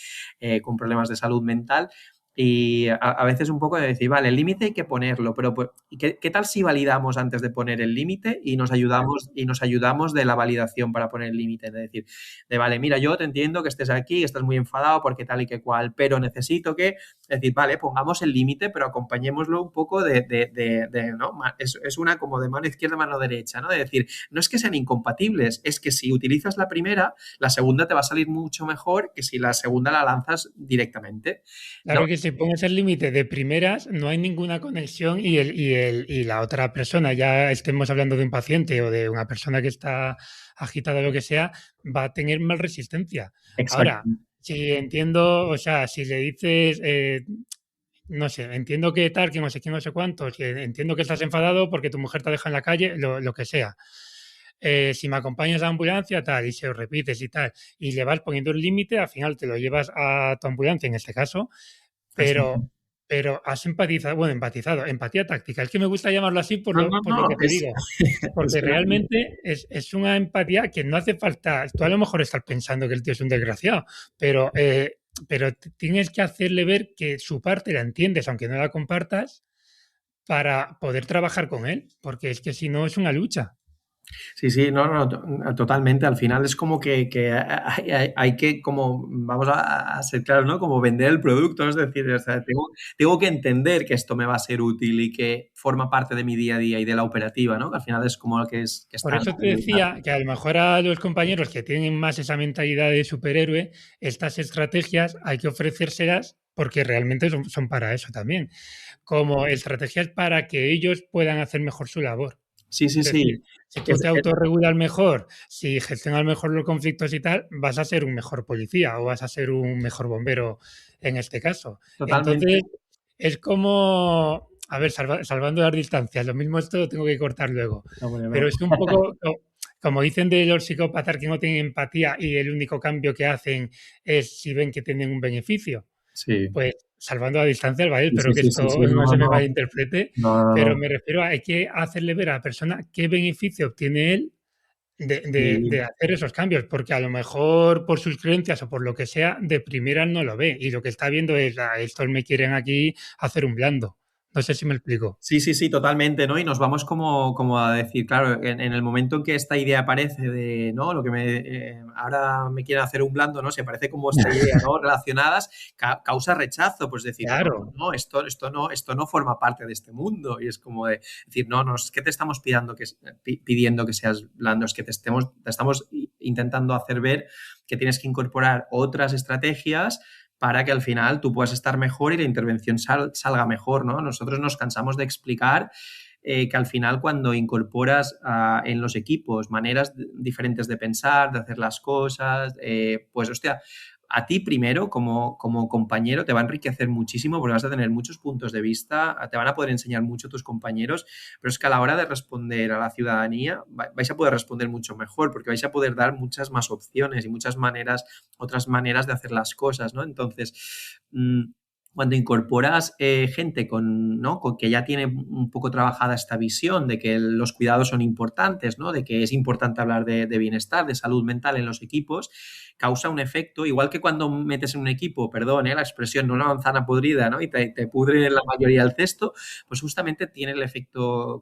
con problemas de salud mental. Y a veces un poco de decir, vale, el límite hay que ponerlo, pero pues, ¿qué tal si validamos antes de poner el límite y nos ayudamos de la validación para poner el límite? Es decir, de vale, mira, yo te entiendo que estés aquí, estás muy enfadado porque tal y que cual, pero necesito que, es decir, vale, pongamos el límite, pero acompañémoslo un poco ¿no? Es una como de mano izquierda, mano derecha, ¿no? De decir, no es que sean incompatibles, es que si utilizas la primera, la segunda te va a salir mucho mejor que si la segunda la lanzas directamente, ¿no? Claro que si pones el límite de primeras, no hay ninguna conexión y la otra persona, ya estemos hablando de un paciente o de una persona que está agitada o lo que sea, va a tener más resistencia. Exacto. Ahora, si entiendo, o sea, si le dices, no sé, entiendo que tal, que no sé quién, no sé cuántos, que entiendo que estás enfadado porque tu mujer te deja en la calle, lo que sea. Si me acompañas a la ambulancia, tal, y se lo repites y tal, y le vas poniendo el límite, al final te lo llevas a tu ambulancia en este caso, Exacto. pero, pero has empatizado, bueno, empatizado, empatía táctica. Es que me gusta llamarlo así No, no, por lo no, que te digo, es porque grande. realmente es una empatía que no hace falta. Tú a lo mejor estás pensando que el tío es un desgraciado, pero tienes que hacerle ver que su parte la entiendes, aunque no la compartas, para poder trabajar con él, porque es que si no es una lucha. Sí, sí, no, no, totalmente. Al final es como que hay que, como, vamos a ser claros, ¿no? Como vender el producto, ¿no? Es decir, o sea, tengo que entender que esto me va a ser útil y que forma parte de mi día a día y de la operativa, ¿no? Que al final es como lo que es que Por está. eso te decía que a lo mejor a los compañeros que tienen más esa mentalidad de superhéroe, estas estrategias hay que ofrecérselas porque realmente son para eso también, como estrategias para que ellos puedan hacer mejor su labor. Sí, sí, Es decir, sí. si tú Es, te autorregulas mejor, si gestionas mejor los conflictos y tal, vas a ser un mejor policía o vas a ser un mejor bombero en este caso. totalmente. Entonces, es como, a ver, salvando las distancias, lo mismo esto lo tengo que cortar luego, No, bueno, pero no. es un poco, como dicen de los psicópatas que no tienen empatía y el único cambio que hacen es si ven que tienen un beneficio. Sí, Pues salvando la distancia, ¿vale? sí, sí, Espero que sí, sí, sí, esto no, no no, se me no, malinterprete, no, no, pero no. me refiero a hay que hacerle ver a la persona qué beneficio obtiene él de Sí. hacer esos cambios, porque a lo mejor por sus creencias o por lo que sea, de primera no lo ve y lo que está viendo es, estos me quieren aquí hacer un blando. No sé si me explico. Sí, sí, sí, totalmente, ¿no? Y nos vamos como a decir, claro, en el momento en que esta idea aparece de, ¿no? Lo que ahora me quieren hacer un blando, ¿no? Se parece como esta idea, ¿no? Relacionadas, causa rechazo, pues decir, no, no, Claro, no, esto no forma parte de este mundo. Y es como de decir, no, no, es que te estamos pidiendo que seas blando, es que te estamos intentando hacer ver que tienes que incorporar otras estrategias para que al final tú puedas estar mejor y la intervención salga mejor, ¿no? Nosotros nos cansamos de explicar que al final cuando incorporas en los equipos maneras diferentes de pensar, de hacer las cosas, pues hostia, a ti primero como compañero te va a enriquecer muchísimo porque vas a tener muchos puntos de vista, te van a poder enseñar mucho tus compañeros, pero es que a la hora de responder a la ciudadanía vais a poder responder mucho mejor porque vais a poder dar muchas más opciones y muchas maneras, otras maneras de hacer las cosas, ¿no? Entonces, cuando incorporas gente ¿no? Con que ya tiene un poco trabajada esta visión de que los cuidados son importantes, ¿no? De que es importante hablar de bienestar, de salud mental en los equipos, causa un efecto, igual que cuando metes en un equipo, perdón, la expresión, no una manzana podrida, ¿no? Y te pudre la mayoría del cesto, pues justamente tiene el efecto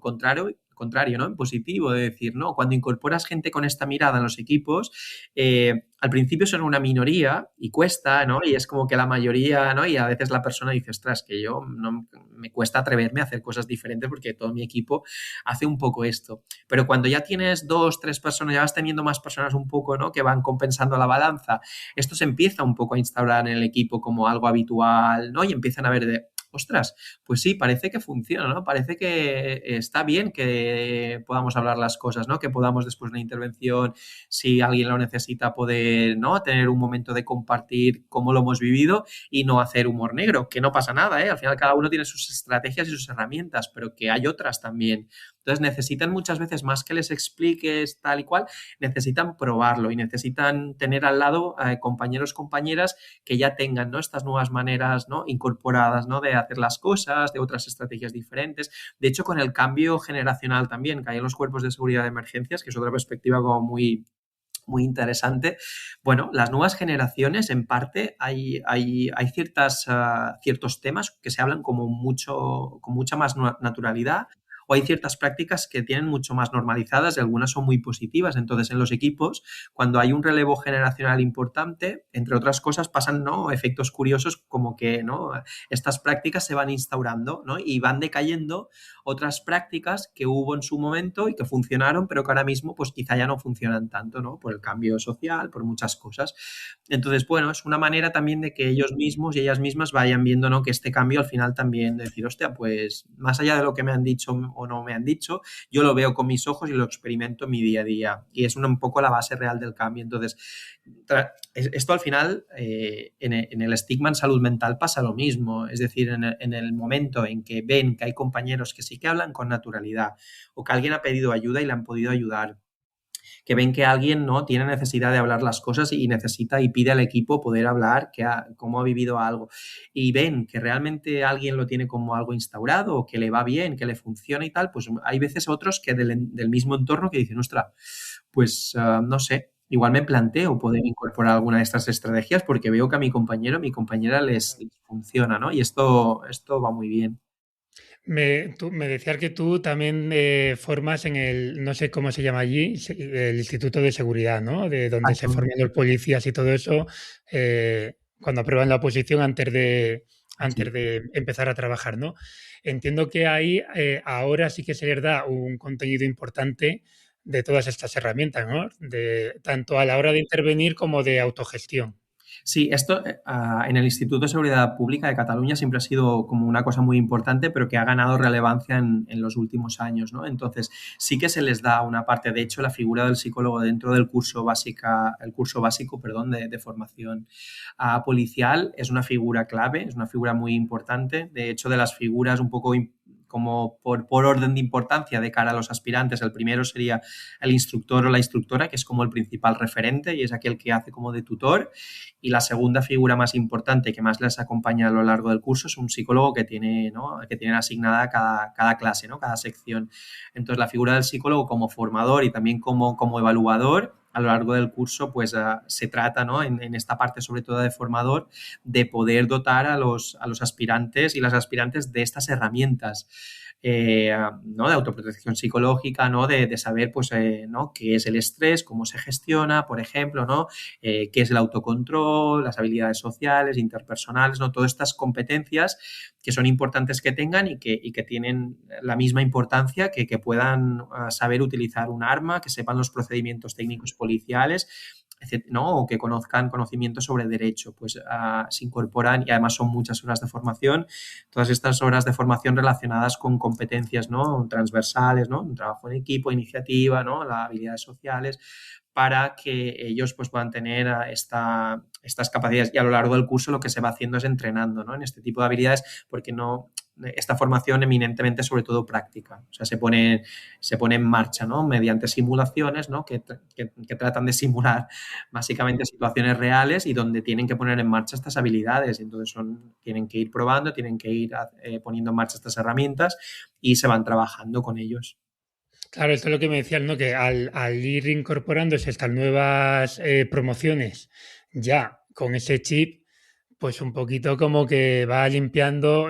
contrario, ¿no? En positivo, de decir, no, cuando incorporas gente con esta mirada en los equipos, al principio son una minoría y cuesta, ¿no? Y es como que la mayoría, ¿no? Y a veces la persona dice, ostras, que yo no me cuesta atreverme a hacer cosas diferentes porque todo mi equipo hace un poco esto. Pero cuando ya tienes 2, 3 personas, ya vas teniendo más personas un poco, ¿no? Que van compensando la balanza, esto se empieza un poco a instaurar en el equipo como algo habitual, ¿no? Y empiezan a ver de, ostras, pues sí, parece que funciona, ¿no? Parece que está bien que podamos hablar las cosas, ¿no? Que podamos después de una intervención, si alguien lo necesita, poder, ¿no? Tener un momento de compartir cómo lo hemos vivido y no hacer humor negro, que no pasa nada, ¿eh? Al final cada uno tiene sus estrategias y sus herramientas, pero que hay otras también. Entonces necesitan muchas veces más que les expliques tal y cual, necesitan probarlo y necesitan tener al lado compañeros, compañeras que ya tengan, ¿no? Estas nuevas maneras, ¿no? Incorporadas, ¿no? De hacer las cosas, de otras estrategias diferentes. De hecho, con el cambio generacional también, que hay en los cuerpos de seguridad de emergencias, que es otra perspectiva como muy interesante. Bueno, las nuevas generaciones, en parte, hay ciertos temas que se hablan como mucho, con mucha más naturalidad, o hay ciertas prácticas que tienen mucho más normalizadas y algunas son muy positivas. Entonces, en los equipos, cuando hay un relevo generacional importante, entre otras cosas, pasan, ¿no? Efectos curiosos como que, ¿no? Estas prácticas se van instaurando, ¿no? Y van decayendo otras prácticas que hubo en su momento y que funcionaron, pero que ahora mismo pues quizá ya no funcionan tanto, ¿no? Por el cambio social, por muchas cosas. Entonces, bueno, es una manera también de que ellos mismos y ellas mismas vayan viendo, ¿no? Que este cambio al final también decir, hostia, pues más allá de lo que me han dicho o no me han dicho, yo lo veo con mis ojos y lo experimento en mi día a día. Y es un poco la base real del cambio. Entonces, esto al final, en el estigma en salud mental pasa lo mismo. Es decir, en el momento en que ven que hay compañeros que sí que hablan con naturalidad o que alguien ha pedido ayuda y le han podido ayudar, que ven que alguien no tiene necesidad de hablar las cosas y necesita y pide al equipo poder hablar cómo ha vivido algo, y ven que realmente alguien lo tiene como algo instaurado o que le va bien, que le funciona y tal, pues hay veces otros que del mismo entorno que dicen, ostras, pues no sé, igual me planteo poder incorporar alguna de estas estrategias porque veo que a mi compañero, a mi compañera les funciona, ¿no? Y esto va muy bien. Me decías que tú también formas en el, no sé cómo se llama allí, el Instituto de Seguridad, ¿no? De donde se forman los policías y todo eso, cuando aprueban la oposición Sí. antes de empezar a trabajar, ¿no? Entiendo que ahí ahora sí que se les da un contenido importante de todas estas herramientas, ¿no? De, tanto a la hora de intervenir como de autogestión. Sí, esto en el Instituto de Seguridad Pública de Cataluña siempre ha sido como una cosa muy importante, pero que ha ganado relevancia en los últimos años, ¿no? Entonces, sí que se les da una parte. De hecho, la figura del psicólogo dentro del el curso básico, perdón, de formación policial es una figura clave, es una figura muy importante. De hecho, de las figuras un poco como por orden de importancia de cara a los aspirantes, el primero sería el instructor o la instructora, que es como el principal referente y es aquel que hace como de tutor. Y la segunda figura más importante que más les acompaña a lo largo del curso es un psicólogo que tiene, ¿no? Que tiene asignada cada clase, ¿no? Cada sección. Entonces, la figura del psicólogo como formador y también como evaluador a lo largo del curso, pues se trata, ¿no? En esta parte, sobre todo de formador, de poder dotar a los aspirantes y las aspirantes de estas herramientas. ¿No? De autoprotección psicológica, ¿no? De saber, pues, ¿no? Qué es el estrés, cómo se gestiona, por ejemplo, ¿no? Qué es el autocontrol, las habilidades sociales, interpersonales, ¿no? Todas estas competencias que son importantes que tengan y que tienen la misma importancia que puedan saber utilizar un arma, que sepan los procedimientos técnicos policiales, ¿no? O que conozcan conocimientos sobre derecho, pues se incorporan y además son muchas horas de formación, todas estas horas de formación relacionadas con competencias, ¿no? Transversales, ¿no? Un trabajo en equipo, iniciativa, ¿no? Las habilidades sociales, para que ellos pues, puedan tener estas capacidades. Y a lo largo del curso lo que se va haciendo es entrenando, ¿no? En este tipo de habilidades, porque no esta formación eminentemente sobre todo práctica. O sea, se pone en marcha, ¿no? Mediante simulaciones, ¿no? Que tratan de simular básicamente situaciones reales y donde tienen que poner en marcha estas habilidades. Entonces tienen que ir probando, tienen que ir poniendo en marcha estas herramientas y se van trabajando con ellos. Claro, esto es lo que me decías, ¿no? Que al ir incorporándose estas nuevas promociones ya con ese chip, pues un poquito como que va limpiando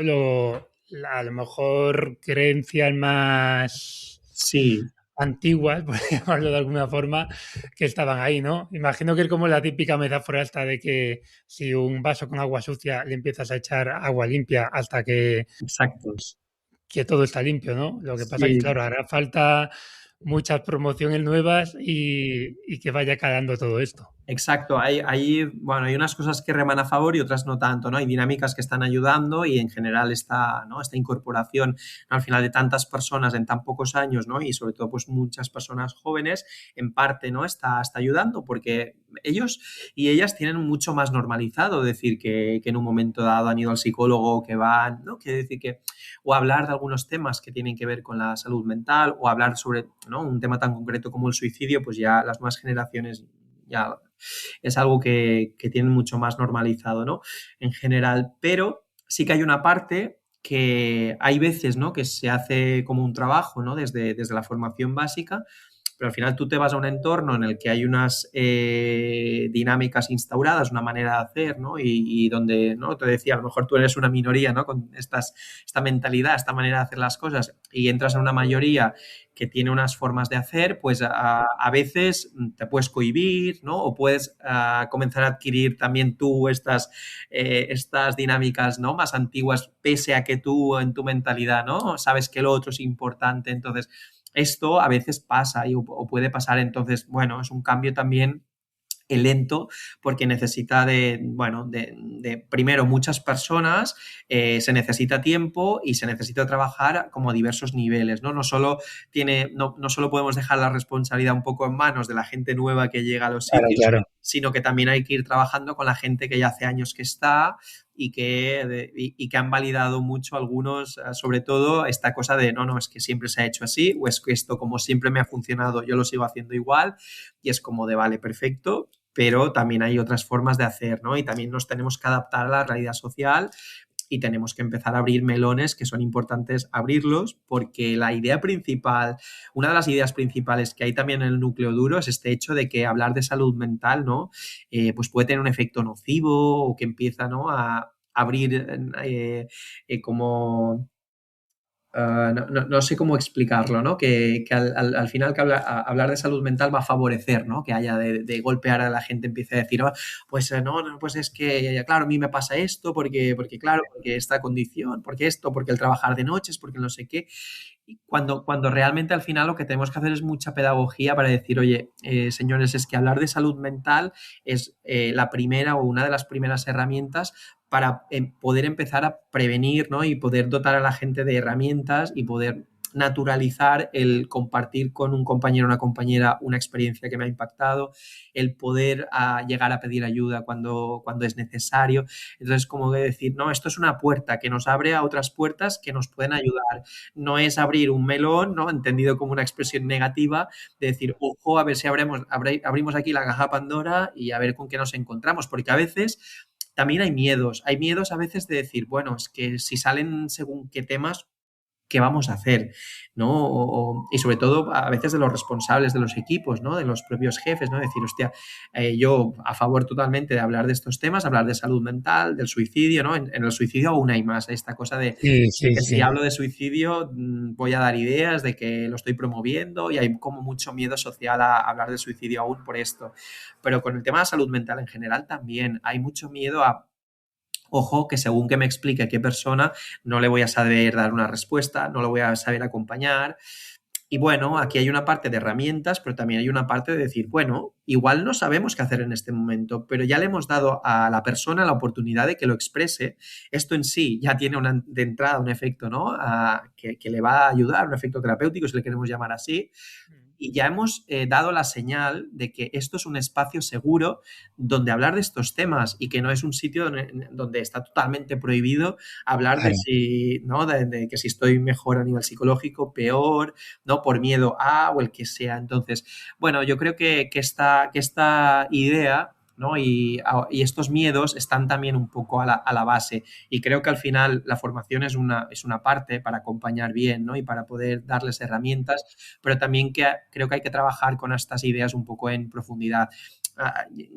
a lo mejor creencias más Sí, antiguas, por llamarlo de alguna forma, que estaban ahí, ¿no? Imagino que es como la típica metáfora esta de que si un vaso con agua sucia le empiezas a echar agua limpia hasta exacto. que todo está limpio, ¿no? Lo que pasa es que, Sí, claro, hará falta muchas promociones nuevas y que vaya calando todo esto. exacto, bueno, hay unas cosas que reman a favor y otras no tanto, ¿no? Hay dinámicas que están ayudando y en general esta incorporación, ¿no? Al final de tantas personas en tan pocos años, ¿no? Y sobre todo pues muchas personas jóvenes, en parte, ¿no? Está ayudando porque ellos y ellas tienen mucho más normalizado decir que en un momento dado han ido al psicólogo, que van, ¿no? Quiere decir que, o hablar de algunos temas que tienen que ver con la salud mental o hablar sobre, ¿no? Un tema tan concreto como el suicidio, pues ya las nuevas generaciones ya es algo que tienen mucho más normalizado, ¿no? En general, pero sí que hay una parte que hay veces, ¿no? Que se hace como un trabajo, ¿no? Desde la formación básica, pero al final tú te vas a un entorno en el que hay unas dinámicas instauradas, una manera de hacer, ¿no? Y donde, ¿no? Te decía, a lo mejor tú eres una minoría, ¿no? Con esta mentalidad, esta manera de hacer las cosas, y entras en una mayoría que tiene unas formas de hacer, pues a veces te puedes cohibir, ¿no? O puedes comenzar a adquirir también tú estas dinámicas, ¿no? Más antiguas, pese a que tú en tu mentalidad, ¿no? Sabes que lo otro es importante, entonces esto a veces pasa o puede pasar, entonces, bueno, es un cambio también lento porque necesita bueno, primero muchas personas, se necesita tiempo y se necesita trabajar como a diversos niveles, ¿no? No solo podemos dejar la responsabilidad un poco en manos de la gente nueva que llega a los Claro, sitios, claro. sino que también hay que ir trabajando con la gente que ya hace años que está y que han validado mucho algunos, sobre todo esta cosa de no, es que siempre se ha hecho así o es que esto como siempre me ha funcionado, yo lo sigo haciendo igual y es como de vale, perfecto, pero también hay otras formas de hacer, ¿no? Y también nos tenemos que adaptar a la realidad social y tenemos que empezar a abrir melones que son importantes abrirlos porque la idea principal, una de las ideas principales que hay también en el núcleo duro es este hecho de que hablar de salud mental, ¿no? Pues puede tener un efecto nocivo o que empieza, ¿no? A abrir como no sé cómo explicarlo, ¿no? Que al final que hablar de salud mental va a favorecer, ¿no? Que haya de golpear a la gente, empiece a decir, oh, pues no, pues es que, claro, a mí me pasa esto, porque claro, porque esta condición, porque esto, porque el trabajar de noches, porque no sé qué. Y cuando realmente al final lo que tenemos que hacer es mucha pedagogía para decir, oye, señores, es que hablar de salud mental es la primera o una de las primeras herramientas para poder empezar a prevenir, ¿no? Y poder dotar a la gente de herramientas y poder naturalizar el compartir con un compañero o una compañera una experiencia que me ha impactado, el poder llegar a pedir ayuda cuando es necesario. Entonces, como que decir, no, esto es una puerta que nos abre a otras puertas que nos pueden ayudar. No es abrir un melón, ¿no? Entendido como una expresión negativa, de decir, ojo, a ver si abrimos aquí la caja Pandora y a ver con qué nos encontramos, porque a veces también hay miedos a veces de decir, bueno, es que si salen según qué temas, ¿qué vamos a hacer? ¿No? Y sobre todo a veces de los responsables de los equipos, ¿no? De los propios jefes, ¿no? Decir, hostia, yo a favor totalmente de hablar de estos temas, hablar de salud mental, del suicidio, ¿no? En el suicidio aún hay más, esta cosa Sí, de sí, que si sí. hablo de suicidio voy a dar ideas de que lo estoy promoviendo y hay como mucho miedo social a hablar de suicidio aún por esto. Pero con el tema de salud mental en general también hay mucho miedo a ojo, que según que me explique qué persona, no le voy a saber dar una respuesta, no lo voy a saber acompañar. Y bueno, aquí hay una parte de herramientas, pero también hay una parte de decir, bueno, igual no sabemos qué hacer en este momento, pero ya le hemos dado a la persona la oportunidad de que lo exprese. Esto en sí ya tiene de entrada un efecto, ¿no? Que le va a ayudar, un efecto terapéutico, si le queremos llamar así, y ya hemos dado la señal de que esto es un espacio seguro donde hablar de estos temas y que no es un sitio donde está totalmente prohibido hablar de Claro. si, ¿no? De que si estoy mejor a nivel psicológico, peor, ¿no? Por miedo a o el que sea. Entonces, bueno, yo creo que esta idea, ¿no? Y estos miedos están también un poco a la base. Y creo que al final la formación es una parte para acompañar bien, ¿no? Y para poder darles herramientas, pero también creo que hay que trabajar con estas ideas un poco en profundidad.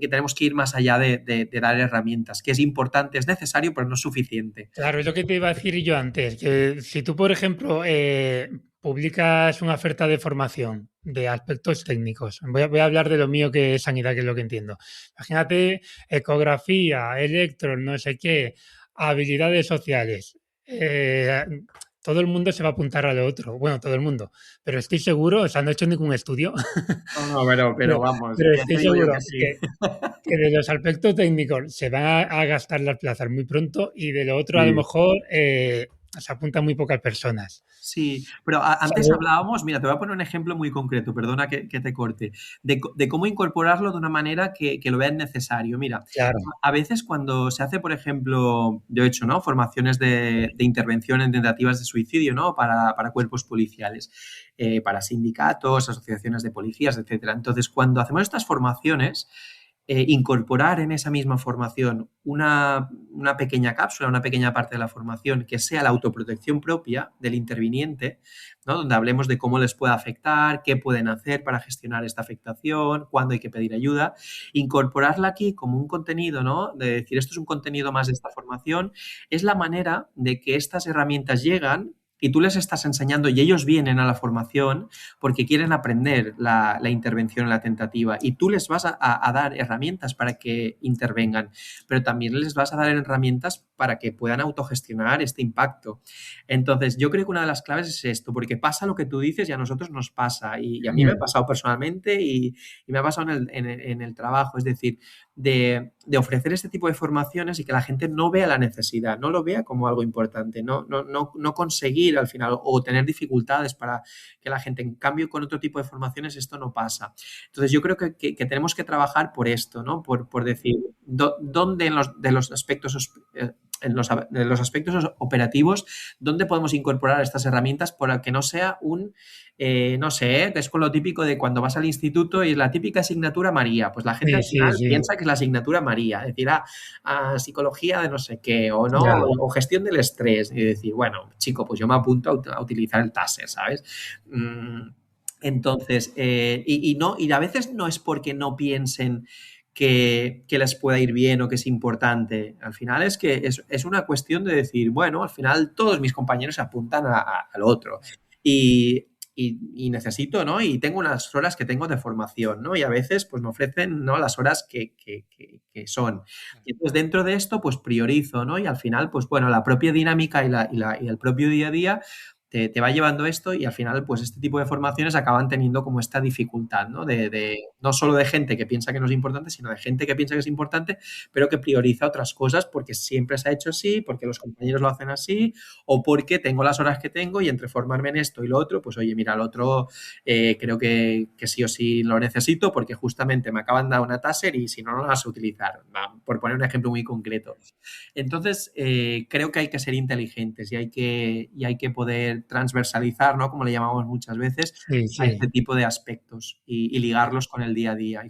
Que tenemos que ir más allá de dar herramientas, que es importante, es necesario, pero no es suficiente. Claro, es lo que te iba a decir yo antes, que si tú, por ejemplo, publicas una oferta de formación de aspectos técnicos. Voy a hablar de lo mío que es sanidad, que es lo que entiendo. Imagínate ecografía, electro, no sé qué, habilidades sociales. Eh, todo el mundo se va a apuntar a lo otro. Bueno, todo el mundo. Pero estoy seguro, o sea, no he hecho ningún estudio, No, no, pero pero, vamos, pero ya estoy te digo yo seguro que sí. que de los aspectos técnicos se van a gastar las plazas muy pronto y de lo otro a lo Sí. mejor se apuntan muy pocas personas. Sí, pero antes Salvo- hablábamos, mira, te voy a poner un ejemplo muy concreto, perdona que te corte, de cómo incorporarlo de una manera que lo vean necesario. Mira, Claro. a veces cuando se hace, por ejemplo, yo he hecho, ¿no? Formaciones de intervención en tentativas de suicidio, ¿no? Para cuerpos policiales, para sindicatos, asociaciones de policías, etcétera. Entonces, cuando hacemos estas formaciones, incorporar en esa misma formación una pequeña cápsula, una pequeña parte de la formación que sea la autoprotección propia del interviniente, ¿no? Donde hablemos de cómo les puede afectar, qué pueden hacer para gestionar esta afectación, cuándo hay que pedir ayuda, incorporarla aquí como un contenido, ¿no? De decir, esto es un contenido más de esta formación, es la manera de que estas herramientas llegan y tú les estás enseñando y ellos vienen a la formación porque quieren aprender la intervención en la tentativa y tú les vas a dar herramientas para que intervengan, pero también les vas a dar herramientas para que puedan autogestionar este impacto. Entonces, yo creo que una de las claves es esto, porque pasa lo que tú dices y a nosotros nos pasa, y a mí me ha Mm. pasado personalmente y me ha pasado en el trabajo, es decir, de ofrecer este tipo de formaciones y que la gente no vea la necesidad, no lo vea como algo importante, no conseguir al final o tener dificultades para que la gente, en cambio, con otro tipo de formaciones esto no pasa. Entonces, yo creo que tenemos que trabajar por esto, ¿no? Por decir, dónde de los aspectos de los aspectos operativos, dónde podemos incorporar estas herramientas para que no sea no sé, es con lo típico de cuando vas al instituto y es la típica asignatura María, pues la gente Sí, al sí, final sí. piensa que es la asignatura María, es decir, psicología de no sé qué, o no, Ya. o gestión del estrés, y decir, bueno, chico, pues yo me apunto a utilizar el Taser, ¿sabes? Entonces, y a veces no es porque no piensen que les pueda ir bien o que es importante. Al final es que es una cuestión de decir, bueno, al final todos mis compañeros se apuntan al otro. Y, y necesito, ¿no? Y tengo unas horas que tengo de formación, ¿no? Y a veces, pues me ofrecen, ¿no? Las horas que son. Y entonces, dentro de esto, pues priorizo, ¿no? Y al final, pues bueno, la propia dinámica y el propio día a día te va llevando esto y al final, pues este tipo de formaciones acaban teniendo como esta dificultad, ¿no? No solo de gente que piensa que no es importante, sino de gente que piensa que es importante, pero que prioriza otras cosas porque siempre se ha hecho así, porque los compañeros lo hacen así, o porque tengo las horas que tengo y entre formarme en esto y lo otro, pues oye, mira, lo otro creo que sí o sí lo necesito porque justamente me acaban de dar una taser y si no, no la vas a utilizar, por poner un ejemplo muy concreto. Entonces, creo que hay que ser inteligentes y hay que poder transversalizar, ¿no? Como le llamamos muchas veces, Sí, a sí. este tipo de aspectos y ligarlos con el día a día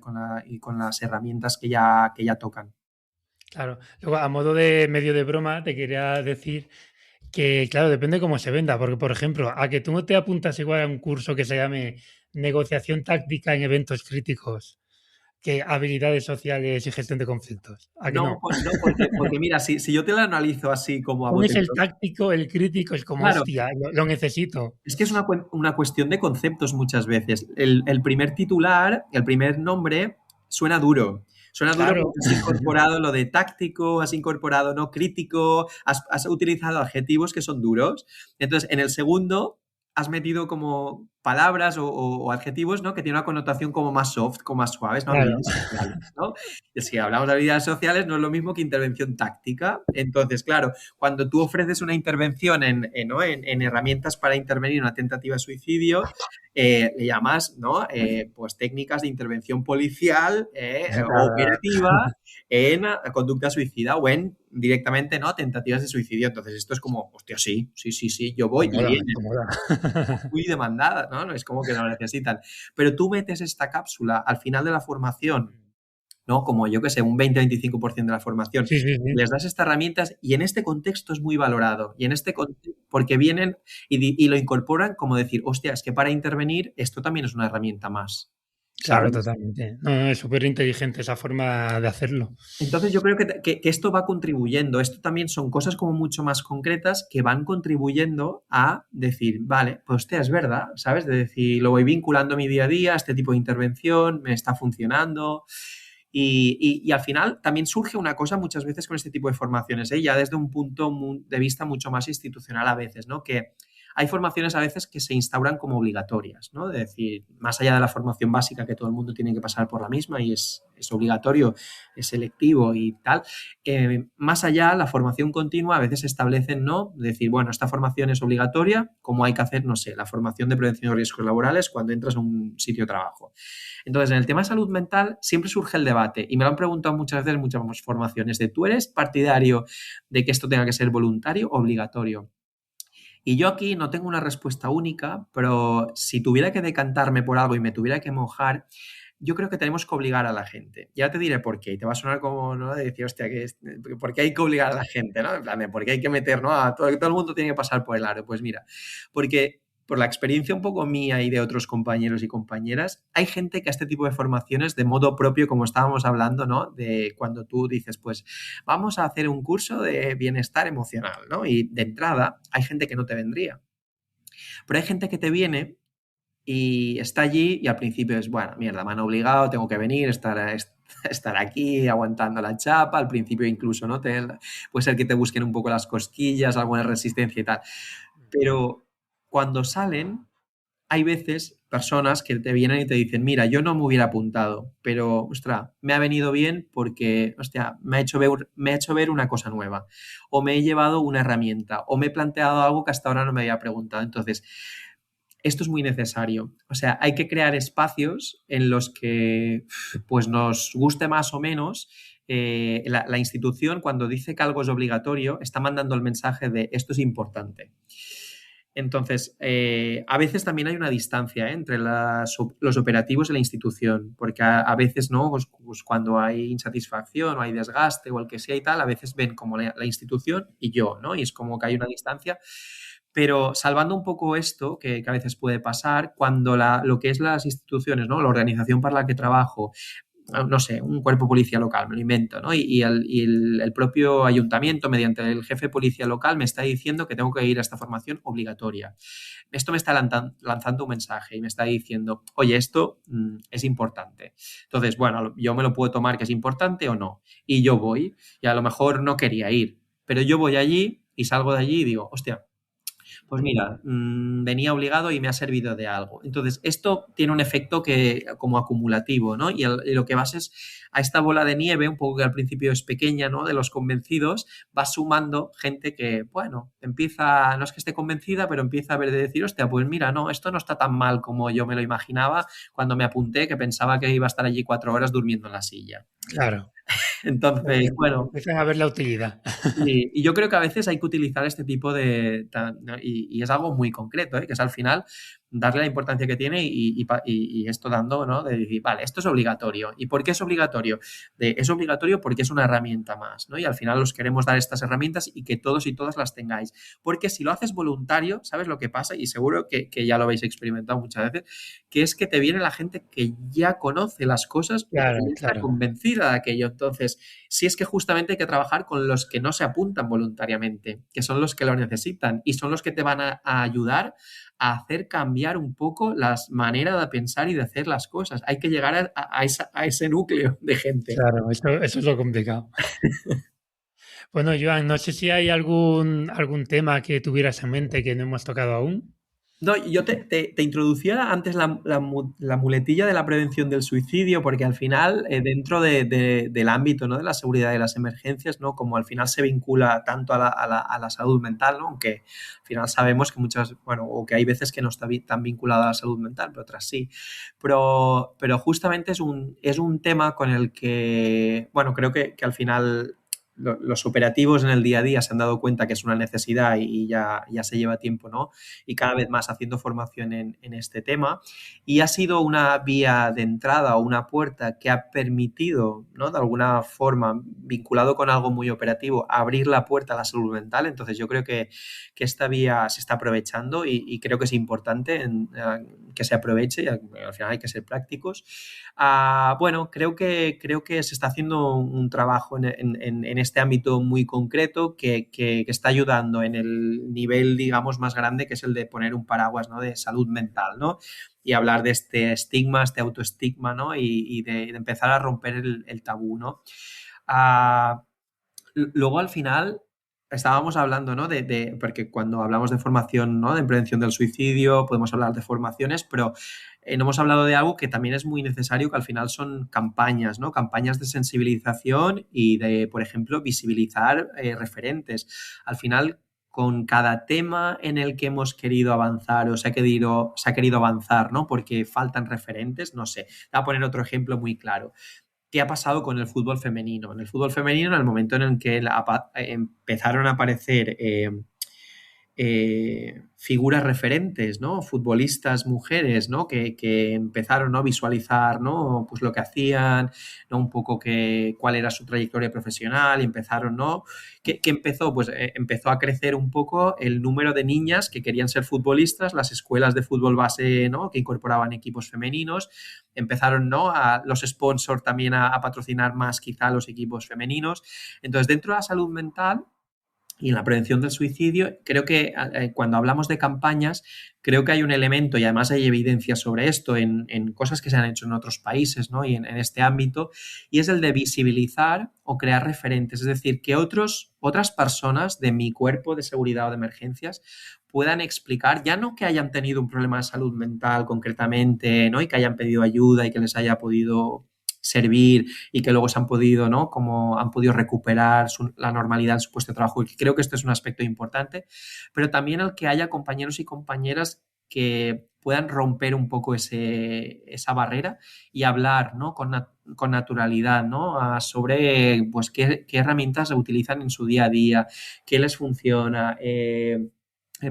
y con las herramientas que ya tocan. Claro. Luego, a modo de medio de broma, te quería decir que, claro, depende cómo se venda, porque, por ejemplo, a que tú no te apuntas igual a un curso que se llame negociación táctica en eventos críticos que habilidades sociales y gestión de conflictos. ¿A que No, no? no porque mira, si yo te lo analizo así como a bote Pones el pronto, táctico, el crítico, es como, claro, hostia, lo necesito. es que es una cuestión de conceptos muchas veces. El primer titular, el primer nombre, suena duro. Suena duro Claro, porque has incorporado lo de táctico, has incorporado no crítico, has utilizado adjetivos que son duros. Entonces, en el segundo, has metido como palabras o adjetivos, ¿no? Que tienen una connotación como más soft, como más suaves, ¿no? claro. Habilidades sociales, ¿no? Y si hablamos de habilidades sociales, no es lo mismo que intervención táctica. Entonces, claro, cuando tú ofreces una intervención ¿no? en herramientas para intervenir en una tentativa de suicidio, le llamas, ¿no? Pues técnicas de intervención policial o Claro, operativa en conducta suicida o en directamente, ¿no? Tentativas de suicidio. Entonces, esto es como, hostia, sí, yo voy esto y mola, viene esto mola. muy demandada, ¿no? No es como que lo necesitan. Pero tú metes esta cápsula al final de la formación, ¿no? Como yo que sé, un 20-25% de la formación. Sí, sí, sí. Les das estas herramientas y en este contexto es muy valorado. Y en este contexto, porque vienen y lo incorporan como decir, hostia, es que para intervenir esto también es una herramienta más. Claro, ¿sabes? totalmente. No, no, es súper inteligente esa forma de hacerlo. Entonces yo creo que esto va contribuyendo, esto también son cosas como mucho más concretas que van contribuyendo a decir, vale, pues hostia, es verdad, ¿sabes? De decir, lo voy vinculando a mi día a día, este tipo de intervención me está funcionando. Y al final también surge una cosa muchas veces con este tipo de formaciones, ¿eh? Ya desde un punto de vista mucho más institucional a veces, ¿no? Que hay formaciones a veces que se instauran como obligatorias, ¿no? De decir, más allá de la formación básica que todo el mundo tiene que pasar por la misma y es obligatorio, es selectivo y tal, más allá, la formación continua a veces establecen, ¿no? Decir, bueno, esta formación es obligatoria, como hay que hacer, no sé, la formación de prevención de riesgos laborales cuando entras a un sitio de trabajo. Entonces, en el tema de salud mental siempre surge el debate y me lo han preguntado muchas veces en muchas formaciones de, ¿tú eres partidario de que esto tenga que ser voluntario o obligatorio? Y yo aquí no tengo una respuesta única, pero si tuviera que decantarme por algo y me tuviera que mojar, yo creo que tenemos que obligar a la gente. Ya te diré por qué. Y te va a sonar como, ¿no? De decir, hostia, ¿por qué hay que obligar a la gente? ¿No? En plan, ¿por qué hay que meter, ¿no? Todo el mundo tiene que pasar por el aro. Pues mira, porque por la experiencia un poco mía y de otros compañeros y compañeras, hay gente que a este tipo de formaciones de modo propio, como estábamos hablando, ¿no? De cuando tú dices, pues vamos a hacer un curso de bienestar emocional, ¿no? Y de entrada hay gente que no te vendría, pero hay gente que te viene y está allí y al principio es, bueno, mierda, me han obligado, tengo que venir, estar aquí aguantando la chapa, al principio incluso, ¿no? Puede ser que te busquen un poco las cosquillas, alguna resistencia y tal, pero cuando salen hay veces personas que te vienen y te dicen, mira, yo no me hubiera apuntado, pero, ostras, me ha venido bien porque, hostia, me ha hecho ver una cosa nueva, o me he llevado una herramienta, o me he planteado algo que hasta ahora no me había preguntado. Entonces, esto es muy necesario. O sea, hay que crear espacios en los que, pues, nos guste más o menos. La institución, cuando dice que algo es obligatorio, está mandando el mensaje de esto es importante. Entonces, a veces también hay una distancia, ¿eh? Entre los operativos y la institución, porque a veces, ¿no? Pues cuando hay insatisfacción o hay desgaste o el que sea y tal, a veces ven como la institución y yo, ¿no? Y es como que hay una distancia. Pero salvando un poco esto, que a veces puede pasar, cuando lo que es las instituciones, ¿no? La organización para la que trabajo, no sé, un cuerpo de policía local, me lo invento, ¿no? El propio ayuntamiento, mediante el jefe de policía local, me está diciendo que tengo que ir a esta formación obligatoria. Esto me está lanzando un mensaje y me está diciendo, oye, esto es importante. Entonces, bueno, yo me lo puedo tomar que es importante o no. Y yo voy, y a lo mejor no quería ir, pero yo voy allí y salgo de allí y digo, hostia, pues mira, venía obligado y me ha servido de algo. Entonces, esto tiene un efecto como acumulativo, ¿no? Y lo que vas es a esta bola de nieve, un poco que al principio es pequeña, ¿no? De los convencidos, vas sumando gente que, bueno, empieza, no es que esté convencida, pero empieza a ver de decir, hostia, pues mira, no, esto no está tan mal como yo me lo imaginaba cuando me apunté, que pensaba que iba a estar allí 4 horas durmiendo en la silla. Claro. Entonces, bueno, Empiezan a ver la utilidad. y yo creo que a veces hay que utilizar este tipo ¿no? Y es algo muy concreto, ¿eh? Que es al final darle la importancia que tiene y esto dando, ¿no? De decir, vale, esto es obligatorio. ¿Y por qué es obligatorio? Es obligatorio porque es una herramienta más, ¿no? Y al final os queremos dar estas herramientas y que todos y todas las tengáis. Porque si lo haces voluntario, ¿sabes lo que pasa? Y seguro que ya lo habéis experimentado muchas veces, que es que te viene la gente que ya conoce las cosas o que Claro, ya está claro. convencida de aquello. Entonces, si es que justamente hay que trabajar con los que no se apuntan voluntariamente, que son los que lo necesitan y son los que te van a ayudar a hacer cambiar un poco las maneras de pensar y de hacer las cosas. Hay que llegar a ese núcleo de gente. Claro, eso es lo complicado. Bueno, Joan, no sé si hay algún tema que tuvieras en mente que no hemos tocado aún. No, yo te introducía antes la muletilla de la prevención del suicidio, porque al final, dentro del ámbito, ¿no? De la seguridad de las emergencias, ¿no? Como al final se vincula tanto a la salud mental, ¿no? Aunque al final sabemos que muchas, bueno, o que hay veces que no está tan vinculada a la salud mental, pero otras sí. Pero justamente es un tema con el que, bueno, creo que al final los operativos en el día a día se han dado cuenta que es una necesidad y ya se lleva tiempo, ¿no? Y cada vez más haciendo formación en este tema. Y ha sido una vía de entrada o una puerta que ha permitido, ¿no? De alguna forma, vinculado con algo muy operativo, abrir la puerta a la salud mental. Entonces yo creo que esta vía se está aprovechando y creo que es importante que se aproveche y al final hay que ser prácticos. Bueno, creo que se está haciendo un trabajo en este ámbito muy concreto que está ayudando en el nivel, digamos, más grande, que es el de poner un paraguas, ¿no? De salud mental, ¿no? Y hablar de este estigma, este autoestigma, ¿no? Y de empezar a romper el tabú, ¿no? Ah, Luego, al final, estábamos hablando, ¿no? Porque cuando hablamos de formación, ¿no? De prevención del suicidio, podemos hablar de formaciones, pero no hemos hablado de algo que también es muy necesario, que al final son campañas, ¿no? Campañas de sensibilización y de, por ejemplo, visibilizar referentes. Al final, con cada tema en el que hemos querido avanzar o se ha querido avanzar, ¿no? Porque faltan referentes, no sé. Voy a poner otro ejemplo muy claro. ¿Qué ha pasado con el fútbol femenino? En el fútbol femenino, en el momento en el que empezaron a aparecer figuras referentes, ¿no? Futbolistas mujeres, ¿no? Que empezaron, ¿no? A visualizar, ¿no? Pues lo que hacían, ¿no? Un poco cuál era su trayectoria profesional y empezaron, ¿no? ¿Qué empezó? Pues empezó a crecer un poco el número de niñas que querían ser futbolistas, las escuelas de fútbol base, ¿no? Que incorporaban equipos femeninos, empezaron, ¿no? Los sponsors también a patrocinar más quizá los equipos femeninos. Entonces, dentro de la salud mental y en la prevención del suicidio, creo que cuando hablamos de campañas, creo que hay un elemento, y además hay evidencia sobre esto en cosas que se han hecho en otros países, ¿no? Y en este ámbito, y es el de visibilizar o crear referentes, es decir, que otras personas de mi cuerpo de seguridad o de emergencias puedan explicar, ya no que hayan tenido un problema de salud mental concretamente, ¿no? Y que hayan pedido ayuda y que les haya podido servir y que luego se han podido, ¿no? Como han podido recuperar la normalidad en su puesto de trabajo, y creo que este es un aspecto importante, pero también el que haya compañeros y compañeras que puedan romper un poco esa barrera y hablar, ¿no? Con naturalidad, ¿no? Sobre pues, qué herramientas utilizan en su día a día, qué les funciona,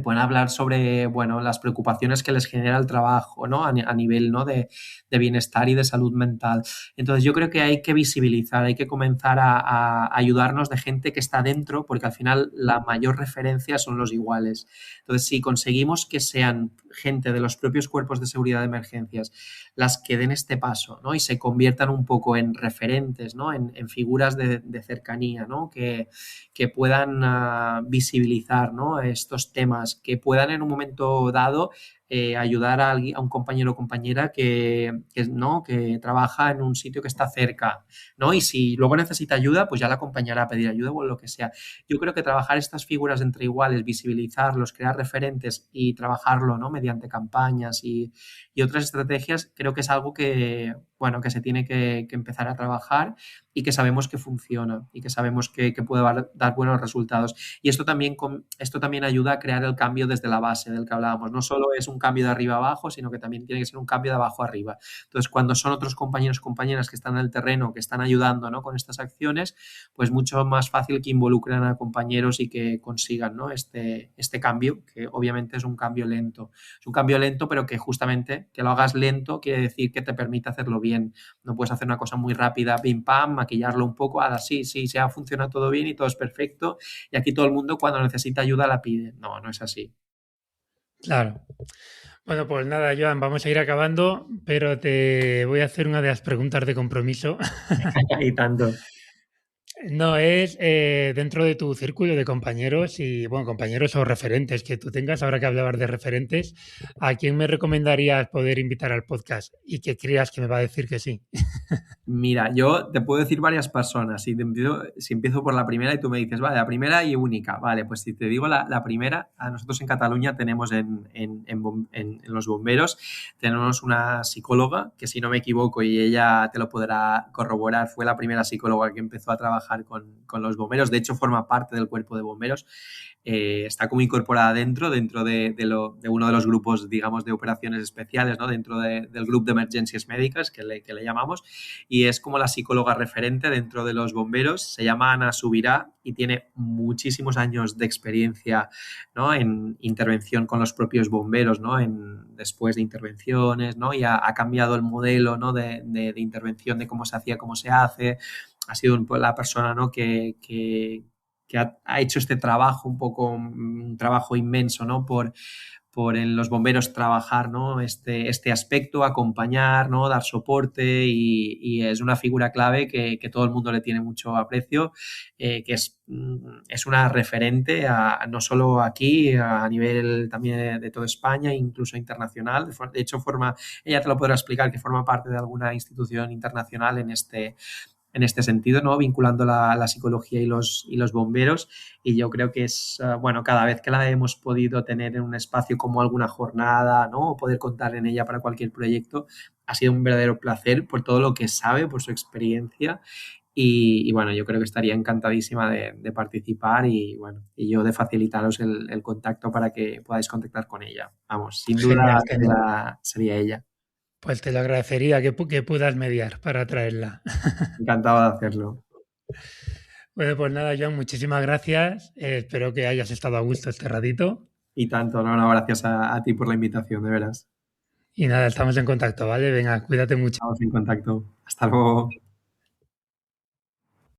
pueden hablar sobre, bueno, las preocupaciones que les genera el trabajo, ¿no? A nivel, ¿no? De bienestar y de salud mental. Entonces, yo creo que hay que visibilizar, hay que comenzar a ayudarnos de gente que está dentro, porque al final la mayor referencia son los iguales. Entonces, si conseguimos que sean gente de los propios cuerpos de seguridad de emergencias las que den este paso, ¿no? Y se conviertan un poco en referentes, ¿no? En figuras de cercanía, ¿no? Que puedan visibilizar, ¿no? Estos temas, que puedan en un momento dado ayudar a un compañero o compañera ¿no? Que trabaja en un sitio que está cerca, ¿no? Y si luego necesita ayuda, pues ya la acompañará a pedir ayuda o lo que sea. Yo creo que trabajar estas figuras entre iguales, visibilizarlos, crear referentes y trabajarlo, ¿no? Mediante campañas y otras estrategias, creo que es algo que, bueno, que se tiene que empezar a trabajar y que sabemos que funciona y que sabemos que puede dar buenos resultados. Y esto también ayuda a crear el cambio desde la base del que hablábamos. No solo es un cambio de arriba a abajo, sino que también tiene que ser un cambio de abajo a arriba. Entonces, cuando son otros compañeros, compañeras que están en el terreno, que están ayudando, ¿no? Con estas acciones, pues mucho más fácil que involucren a compañeros y que consigan, ¿no? Este cambio, que obviamente es un cambio lento. Es un cambio lento, pero que justamente que lo hagas lento quiere decir que te permite hacerlo bien. No puedes hacer una cosa muy rápida, pim pam, maquillarlo un poco, ahora sí, se ha funcionado todo bien y todo es perfecto, y aquí todo el mundo cuando necesita ayuda la pide. No, no es así. Claro. Bueno, pues nada, Joan, vamos a ir acabando, pero te voy a hacer una de las preguntas de compromiso. Y tanto. No, es dentro de tu círculo de compañeros y, bueno, compañeros o referentes que tú tengas, ahora que hablabas de referentes, ¿a quién me recomendarías poder invitar al podcast y que creas que me va a decir que sí? Mira, yo te puedo decir varias personas. Si empiezo por la primera y tú me dices, vale, la primera y única. Vale, pues si te digo la primera, a nosotros en Cataluña tenemos en los bomberos, tenemos una psicóloga que, si no me equivoco, y ella te lo podrá corroborar, fue la primera psicóloga que empezó a trabajar con los bomberos. De hecho, forma parte del cuerpo de bomberos. Está como incorporada dentro de uno de los grupos, digamos, de operaciones especiales, ¿no? Dentro del grupo de emergencias médicas que le llamamos, y es como la psicóloga referente dentro de los bomberos. Se llama Ana Subirá y tiene muchísimos años de experiencia, ¿no? En intervención con los propios bomberos, ¿no? Después de intervenciones, ¿no? Y ha cambiado el modelo, ¿no? de intervención, de cómo se hacía, cómo se hace. ha sido la persona, ¿no? que ha hecho este trabajo, un trabajo inmenso, ¿no? Por en los bomberos trabajar, ¿no? Este aspecto, acompañar, ¿no? Dar soporte y es una figura clave que todo el mundo le tiene mucho aprecio, que es una referente no solo aquí, a nivel también de toda España, incluso internacional. De hecho, ella te lo podrá explicar, que forma parte de alguna institución internacional en este sentido, ¿no? Vinculando la psicología y los bomberos. Y yo creo que es, bueno, cada vez que la hemos podido tener en un espacio como alguna jornada, ¿no? O poder contar en ella para cualquier proyecto, ha sido un verdadero placer por todo lo que sabe, por su experiencia. Bueno, yo creo que estaría encantadísima de participar y bueno, y yo de facilitaros el contacto para que podáis contactar con ella. Vamos, sin duda Genial, genial. sería ella. Pues te lo agradecería que puedas mediar para traerla. Encantado de hacerlo. Bueno, pues nada, Joan, muchísimas gracias. Espero que hayas estado a gusto este ratito. Y tanto, no, no, gracias a ti por la invitación, de veras. Y nada, estamos en contacto, ¿vale? Venga, cuídate mucho. Estamos en contacto. Hasta luego.